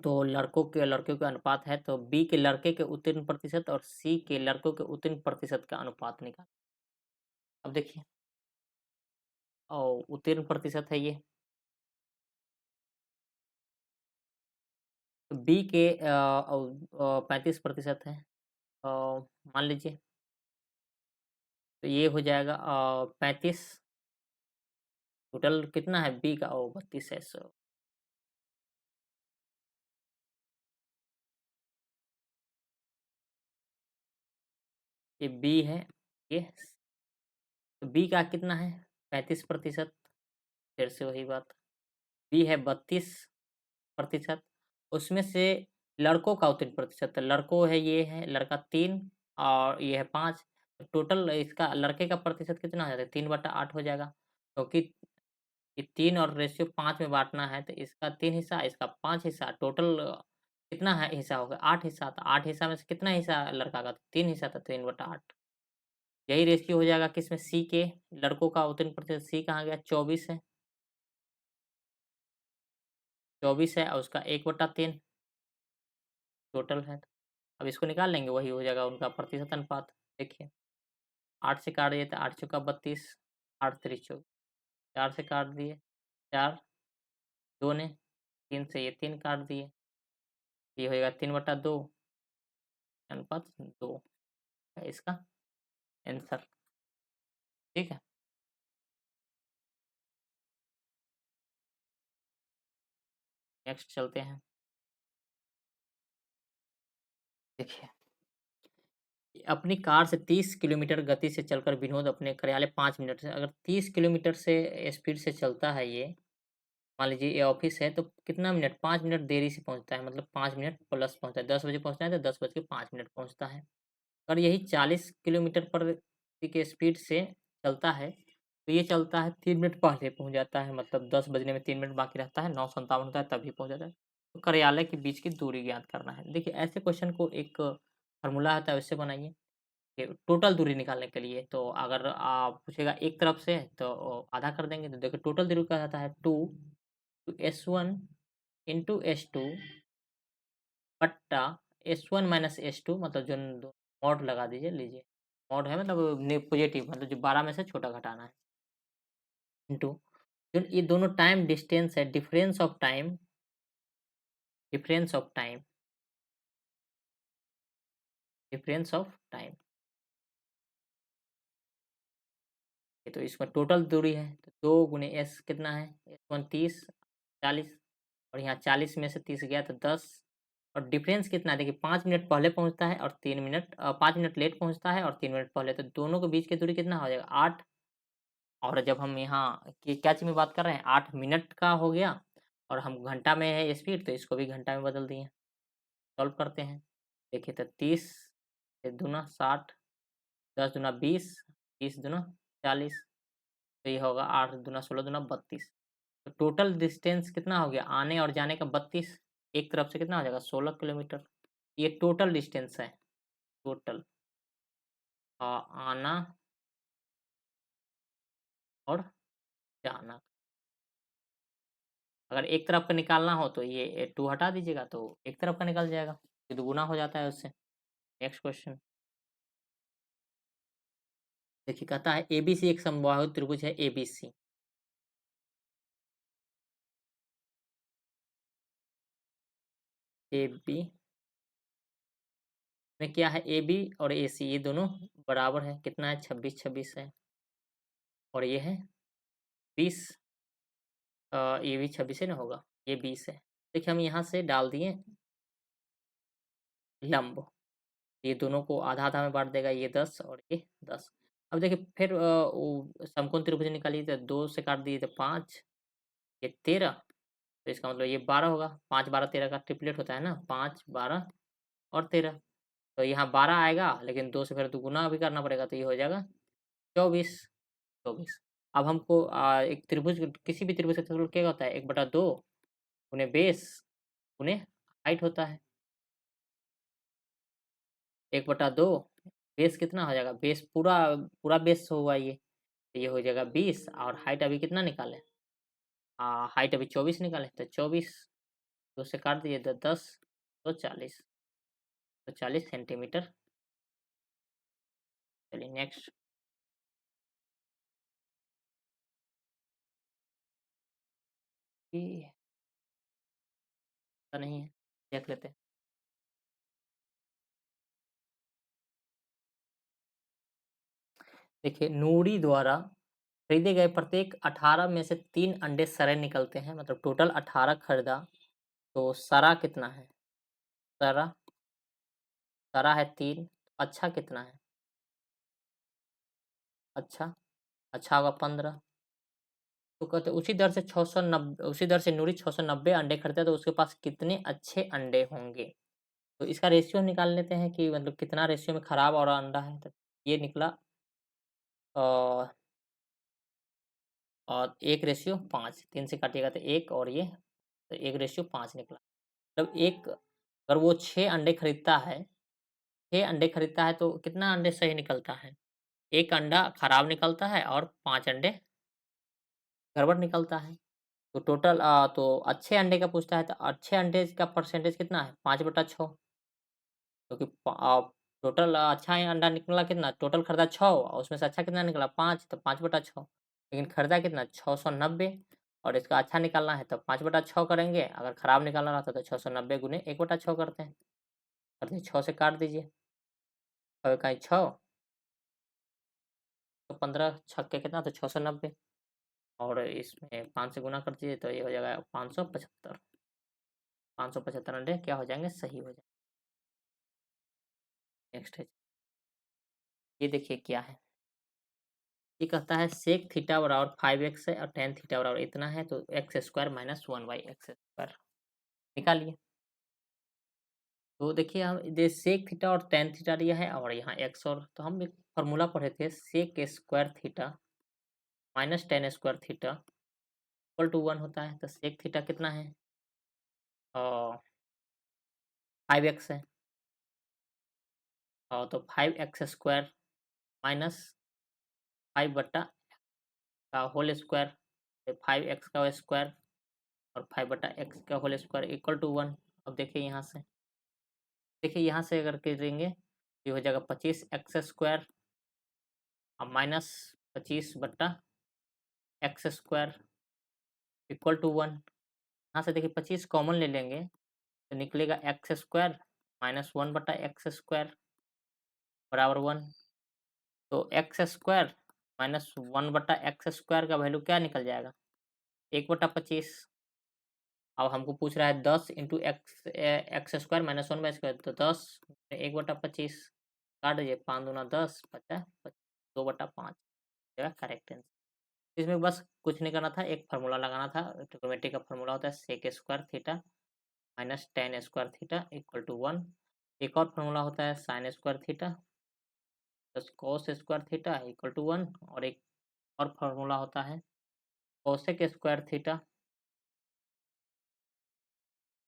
तो लड़कों के लड़कियों का अनुपात है, तो बी के लड़के के उत्तीर्ण प्रतिशत और सी के लड़कों के उत्तीर्ण प्रतिशत का अनुपात निकाल। अब देखिए, और उत्तीर्ण प्रतिशत है ये, तो बी के 35% है, मान लीजिए, तो ये हो जाएगा 35, टोटल कितना है बी का, 32 है, सो ये बी है, ये तो बी का कितना है 35%, फिर से वही बात, बी है 32%, उसमें से लड़कों का उत्तीर्ण प्रतिशत, तो लड़कों है, ये है लड़का 3 और ये है 5, टोटल इसका लड़के का प्रतिशत कितना हो जाता है 3/8 हो जाएगा, क्योंकि ये 3 और रेशियो 5 में बाँटना है, तो इसका 3 हिस्सा, इसका 5 हिस्सा, टोटल कितना है हिस्सा होगा 8 हिस्सा, तो 8 हिस्सा में से कितना हिस्सा लड़का का, 3 हिस्सा, था 3/8। यही रेशियो हो जाएगा किसमें, सी के, लड़कों का उत्तीर्ण प्रतिशत सी कहाँ गया 24 है, 24 है, और उसका 1/3 टोटल है। अब इसको निकाल लेंगे, वही हो जाएगा उनका प्रतिशत अनुपात। देखिए 8 से काट दिए तो 8 चौका 32, 8 तिरी 24, 4 से काट दिए 4, 2 ने, 3 से ये 3 काट दिए, ये होएगा 3/2 अनुपात 2 है इसका आंसर। ठीक है, नेक्स्ट चलते हैं। देखिए अपनी कार से 30 किलोमीटर गति से चलकर विनोद अपने कार्यालय 5 मिनट से अगर 30 किलोमीटर से स्पीड से चलता है ये, मान लीजिए ये ऑफ़िस है तो कितना मिनट 5 मिनट देरी से पहुँचता है मतलब 5 मिनट प्लस पहुँचता है, 10 बजे पहुँचना है तो 10 बज के 5 मिनट पहुँचता है। और यही 40 किलोमीटर पर के स्पीड से चलता है, तो ये चलता है 3 मिनट पहले पहुँच जाता है मतलब 10 बजने में 3 मिनट बाकी रहता है, 9:57 होता है तभी पहुँच जाता है। तो कार्यालय के बीच की दूरी ज्ञात करना है। देखिए ऐसे क्वेश्चन को एक फ़ॉर्मूला आता है उससे बनाइए। ये टोटल दूरी निकालने के लिए तो अगर आप पूछेगा एक तरफ से तो आधा कर देंगे तो देखिए टोटल दूरी क्या आता है 2 to S1 इंटू S2 बट्टा S1 माइनस S2 मतलब जो मॉड लगा दीजिए लीजिए। मॉड है मतलब पॉजिटिव मतलब जो 12 में से छोटा घटाना है इंटू जो ये दोनों टाइम डिस्टेंस है डिफरेंस ऑफ टाइम तो इसमें टोटल दूरी है तो 2 गुने S कितना है S1 30 40 और यहाँ 40 में से 30 गया तो 10 और डिफरेंस कितना है देखिए 5 मिनट पहले पहुँचता है और 3 मिनट 5 मिनट लेट पहुँचता है और 3 मिनट पहले तो दोनों के बीच की दूरी कितना हो जाएगा 8 और जब हम यहाँ की क्या चीज़ में बात कर रहे हैं 8 मिनट का हो गया और हम घंटा में है स्पीड तो इसको भी घंटा में बदल दिए। सॉल्व करते हैं। देखिए तो 30 से दूना 60 10 दूना 20 30 दूना 40 तो ये होगा 8 दूना 16 दूना 32 तो टोटल डिस्टेंस कितना हो गया आने और जाने का 32 एक तरफ से कितना हो जाएगा 16 किलोमीटर ये टोटल डिस्टेंस है टोटल आना और जाना अगर एक तरफ का निकालना हो तो ये 2 हटा दीजिएगा तो एक तरफ का निकल जाएगा ये दुगुना हो जाता है उससे नेक्स्ट क्वेश्चन देखिए कहता है एबीसी एक समबाहु त्रिभुज है एबीसी ए बी में क्या है ए बी और ए सी ये दोनों बराबर है कितना है 26 है और ये है 20 ये भी 26 है ना होगा ये 20 है देखिए हम यहाँ से डाल दिए लंब ये दोनों को आधा आधा में बांट देगा ये 10 और ये 10 अब देखिए फिर वो समकोण त्रिभुज निकालिए तो 2 से काट दिए तो 5 ये 13 तो इसका मतलब ये 12 होगा 5 12 13 का ट्रिपलेट होता है ना 5 12 और 13 तो यहाँ 12 आएगा लेकिन 2 से फिर दुगुना भी करना पड़ेगा तो ये हो जाएगा 24 24 अब हमको एक त्रिभुज किसी भी त्रिभुज का क्षेत्रफल क्या होता है 1/2 गुने बेस गुने हाइट होता है 1/2 बेस कितना हो जाएगा बेस पूरा पूरा बेस हुआ ये हो जाएगा 20 और हाइट अभी कितना निकाले हाइट अभी 24 निकाले तो 24 2 से काट दिए तो 10 तो 40 तो 40 सेंटीमीटर चलिए नेक्स्ट ये पता नहीं है देख लेते हैं देखिए नूरी द्वारा खरीदे गए प्रत्येक 18 में से 3 अंडे सड़े निकलते हैं मतलब टोटल 18 खरीदा तो सरा कितना है सरा सरा है 3 अच्छा कितना है अच्छा अच्छा होगा 15 तो कहते उसी दर से 690 उसी दर से नूरी 690 अंडे खरीदता है तो उसके पास कितने अच्छे अंडे होंगे तो इसका रेशियो निकाल लेते हैं कि मतलब कितना रेशियो में खराब और अंडा है तो ये निकला अ, और 1:5 3 से काटिएगा तो 1 और ये तो 1:5 निकला मतलब एक अगर वो 6 अंडे खरीदता है 6 अंडे खरीदता है तो कितना अंडे सही निकलता है 1 अंडा खराब निकलता है और 5 अंडे गड़बड़ निकलता है तो टोटल तो अच्छे अंडे का पूछता है तो अच्छे अंडे का परसेंटेज कितना है 5/6 क्योंकि टोटल अच्छा ही अंडा निकला कितना टोटल खरीदा 6 और उसमें से अच्छा कितना निकला 5 तो 5/6 लेकिन खरीदा कितना 690 और इसका अच्छा निकालना है तो 5/6 करेंगे अगर खराब निकालना रहता तो 690 गुने 1/6 करते हैं करते 6 से काट दीजिए और कहीं 6 तो 15 छक्के कितना तो 690 और इसमें 5 से गुना कर दीजिए तो ये हो जाएगा 575 575 अंडे क्या हो जाएंगे सही हो जाएंगे नेक्स्ट है ये देखिए क्या है, ये कहता है सेक थीटा बराबर 5x है और tan थीटा बराबर इतना है, तो x square minus 1/x square निकालिए। तो देखिए हम ये सेक थीटा और tan थीटा दिया है और यहाँ x, और तो हम एक फार्मूला पढ़े थे, sec square theta minus tan square theta equal to 1 होता है। तो सेक थीटा कितना है, 5x है, और तो 5x स्क्वायर माइनस 5 का होल स्क्वायर, 5x का स्क्वायर और 5/x का होल स्क्वायर इक्वल टू 1। अब देखिए यहाँ से, देखिए यहाँ से अगर करेंगे ये हो जाएगा 25x स्क्वायर और minus 25/x square equal to 1। यहाँ से देखिए 25 कॉमन ले लेंगे तो निकलेगा x square minus 1/x square बराबर 1। तो x square minus 1/x square का वैल्यू क्या निकल जाएगा, 1/25। अब हमको पूछ रहा है 10 into X X square minus 1/स्क्वायर, तो 10 1/25 काट दीजिए, 5 दूना 10 50 2/5 करेक्ट आंसर। इसमें बस कुछ नहीं करना था, एक फार्मूला लगाना था, ट्रिग्नोमेट्री का फार्मूला होता है sec square theta minus tan square theta equal to 1। एक और फार्मूला होता है sine square theta plus cos square theta equal to 1, और एक और फार्मूला होता है cosec square theta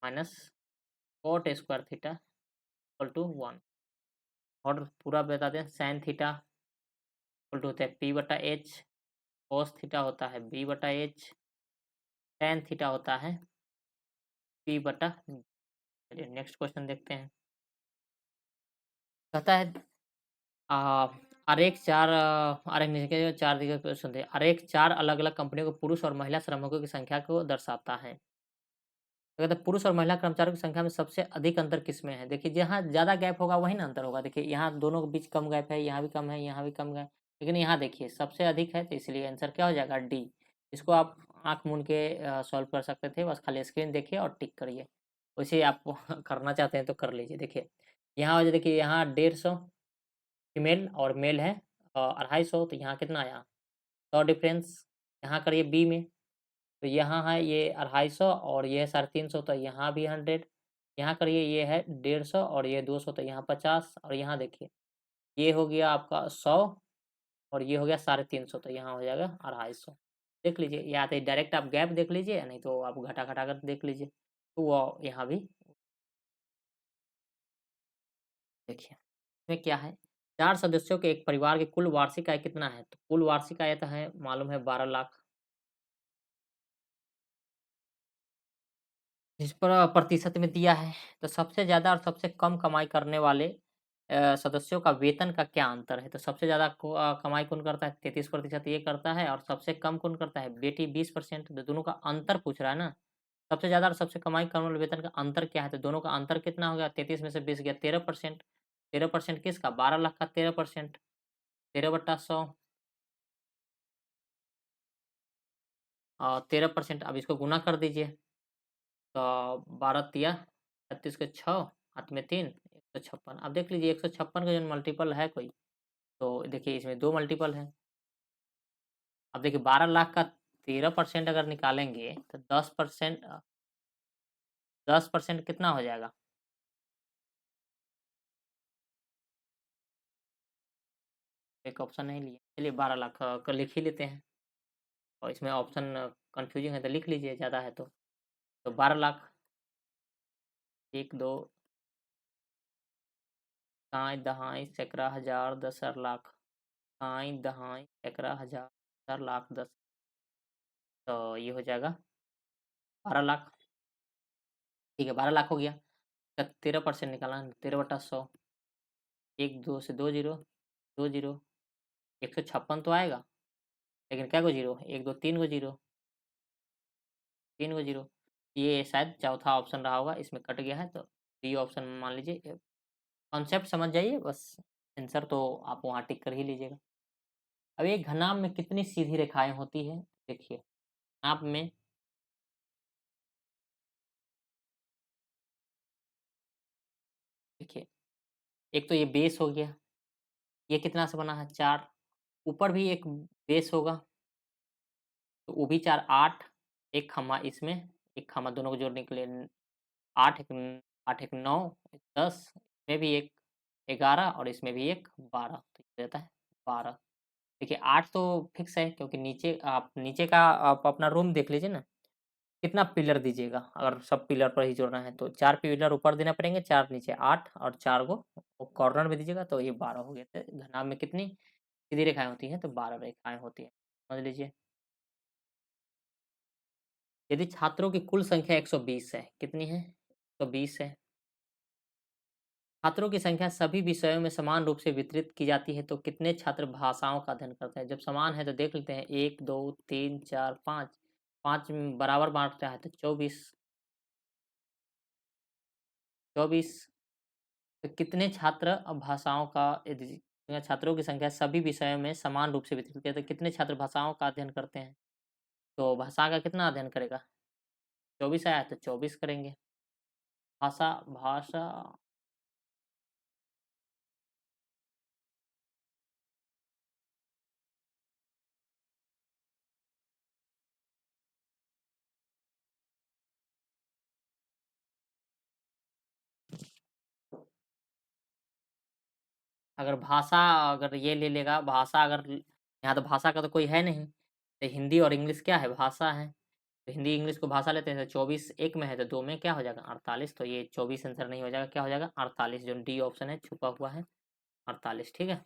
minus cot square theta equal to 1। और पूरा बता दें, साइन थीटा इक्वल टू होता है p/h, कॉस थीटा होता है b/h, tan थीटा होता है p/, चलिए नेक्स्ट क्वेश्चन देखते हैं। कहता है आ, आरेख चार आरेख नीचे के 4 दिए गए क्वेश्चन थे। आरेख 4 अलग-अलग कंपनियों के पुरुष और महिला श्रमिकों की संख्या को दर्शाता है। तो कहते हैं पुरुष और महिला कर्मचारियों की संख्या में सबसे अधिक अंतर किसमें है? देखिए जहाँ ज़्यादा गैप होगा वहीं ना अंतर होगा। देखिए यहाँ दोनों के बीच कम गैप है, यहाँ भी कम है, यहाँ भी कम गैप, लेकिन यहाँ देखिए सबसे अधिक है, तो इसलिए आंसर क्या हो जाएगा, डी। इसको आप आँख मूंद के सॉल्व कर सकते थे, बस खाली स्क्रीन देखिए और टिक करिए। वैसे आप करना चाहते हैं तो कर लीजिए। देखिए यहाँ हो, देखिए यहाँ 150 फीमेल और मेल है 250, तो यहाँ कितना आया 100 डिफरेंस। यहाँ करिए बी में, तो यहाँ है ये 250 और ये है 350, तो यहाँ भी 100। यहाँ करिए ये है 150 और ये 200, तो यहाँ 50, और यहाँ देखिए ये हो गया आपका 100 और ये हो गया 350, तो यहाँ हो जाएगा 250। देख लीजिए, या तो डायरेक्ट आप गैप देख लीजिए, नहीं तो आप घटा घटा कर देख लीजिए, तो वो यहाँ भी देखिए। इसमें क्या है, 4 सदस्यों के एक परिवार की कुल वार्षिक आय कितना है? तो कुल वार्षिक आय तो है मालूम है 12 लाख। जिस पर प्रतिशत में दिया है, तो सबसे ज़्यादा और सबसे कम कमाई करने वाले सदस्यों का वेतन का क्या अंतर है? तो सबसे ज़्यादा कमाई कौन करता है? 33% ये करता है, और सबसे कम कौन करता है? बेटी 20%। तो दोनों का अंतर पूछ रहा है ना। सबसे ज़्यादा और सबसे कमाई करने वाले वेतन का अंतर क्या है? तो दोनों का अंतर कितना हो गया? 33 में से 20 गया 13%। 13% किसका? 12 लाख का 13%, 13/100 और 13%। अब इसको गुना कर दीजिए, तो 12 तिया 36 के 6, हाथ में 3, 156। अब देख लीजिए 156 का जो मल्टीपल है कोई, तो देखिए इसमें 2 मल्टीपल है। अब देखिए 12 लाख का 13% अगर निकालेंगे तो 10%, 10% कितना हो जाएगा? एक ऑप्शन नहीं लिए, चलिए 12 लाख का लिख ही लेते हैं, और इसमें ऑप्शन कन्फ्यूजिंग है तो लिख लीजिए, ज़्यादा है तो। 12 लाख, 1 2 साई दहाई सैकड़ा हज़ार 10,000 लाख, साई दहाई सैकड़ा हज़ार 10,000 लाख 10, तो ये हो जाएगा 12 लाख। ठीक है 12 लाख हो गया। इसका 13% निकालना है, 13/100, 1 2 से 2 जीरो, 2 जीरो, 156 तो आएगा, लेकिन क्या को जीरो, 1 2 3 को जीरो, 3 को जीरो। ये शायद चौथा ऑप्शन रहा होगा, इसमें कट गया है, तो डी ऑप्शन मान लीजिए। कॉन्सेप्ट समझ जाइए बस, आंसर तो आप वहाँ टिक कर ही लीजिएगा। अब एक घनाभ में कितनी सीधी रेखाएं होती है? देखिए घनाभ में, देखिए एक तो ये बेस हो गया, ये कितना से बना है 4, ऊपर भी एक बेस होगा, तो वो भी 4, 8, एक खम्मा इसमें, एक खम्मा दोनों को जोड़ने के लिए 8 एक 8 एक 9, 10, इसमें भी एक 11 और इसमें भी एक 12, तो ये रहता है 12। देखिए 8 तो फिक्स है क्योंकि नीचे का आप अपना रूम देख लीजिए ना, कितना पिलर दीजिएगा? अगर सब पिलर पर ही जोड़ना है तो 4 पिलर ऊपर देना पड़ेंगे, 4 नीचे 8 और 4 को कॉर्नर में दीजिएगा तो ये 12 हो गए। तो घनाभ में कितनी सीधी रेखाएँ होती हैं? तो 12 रेखाएँ होती हैं, समझ लीजिए। यदि छात्रों की कुल संख्या 120 है, कितनी है? 120 है। छात्रों की संख्या सभी विषयों में समान रूप से वितरित की जाती है, तो कितने छात्र भाषाओं का अध्ययन करते हैं? जब समान है तो देख लेते हैं 1, 2, 3, 4, 5, 5 बराबर बाँटता है तो 24, 24। तो कितने छात्र भाषाओं का यदि छात्रों की संख्या सभी विषयों में समान रूप से वितरित की है, तो कितने छात्र भाषाओं का अध्ययन करते हैं? तो भाषा का कितना अध्ययन करेगा? 24 आया तो 24 करेंगे। भाषा भाषा अगर ये ले लेगा भाषा, अगर यहाँ तो भाषा का तो कोई है नहीं, तो हिंदी और इंग्लिश क्या है? भाषा है। तो हिंदी इंग्लिश को भाषा लेते हैं तो 24 एक में है तो 2 में क्या हो जाएगा? 48। तो ये 24 आंसर नहीं हो जाएगा, क्या हो जाएगा? 48, जो डी ऑप्शन है छुपा हुआ है 48, ठीक है?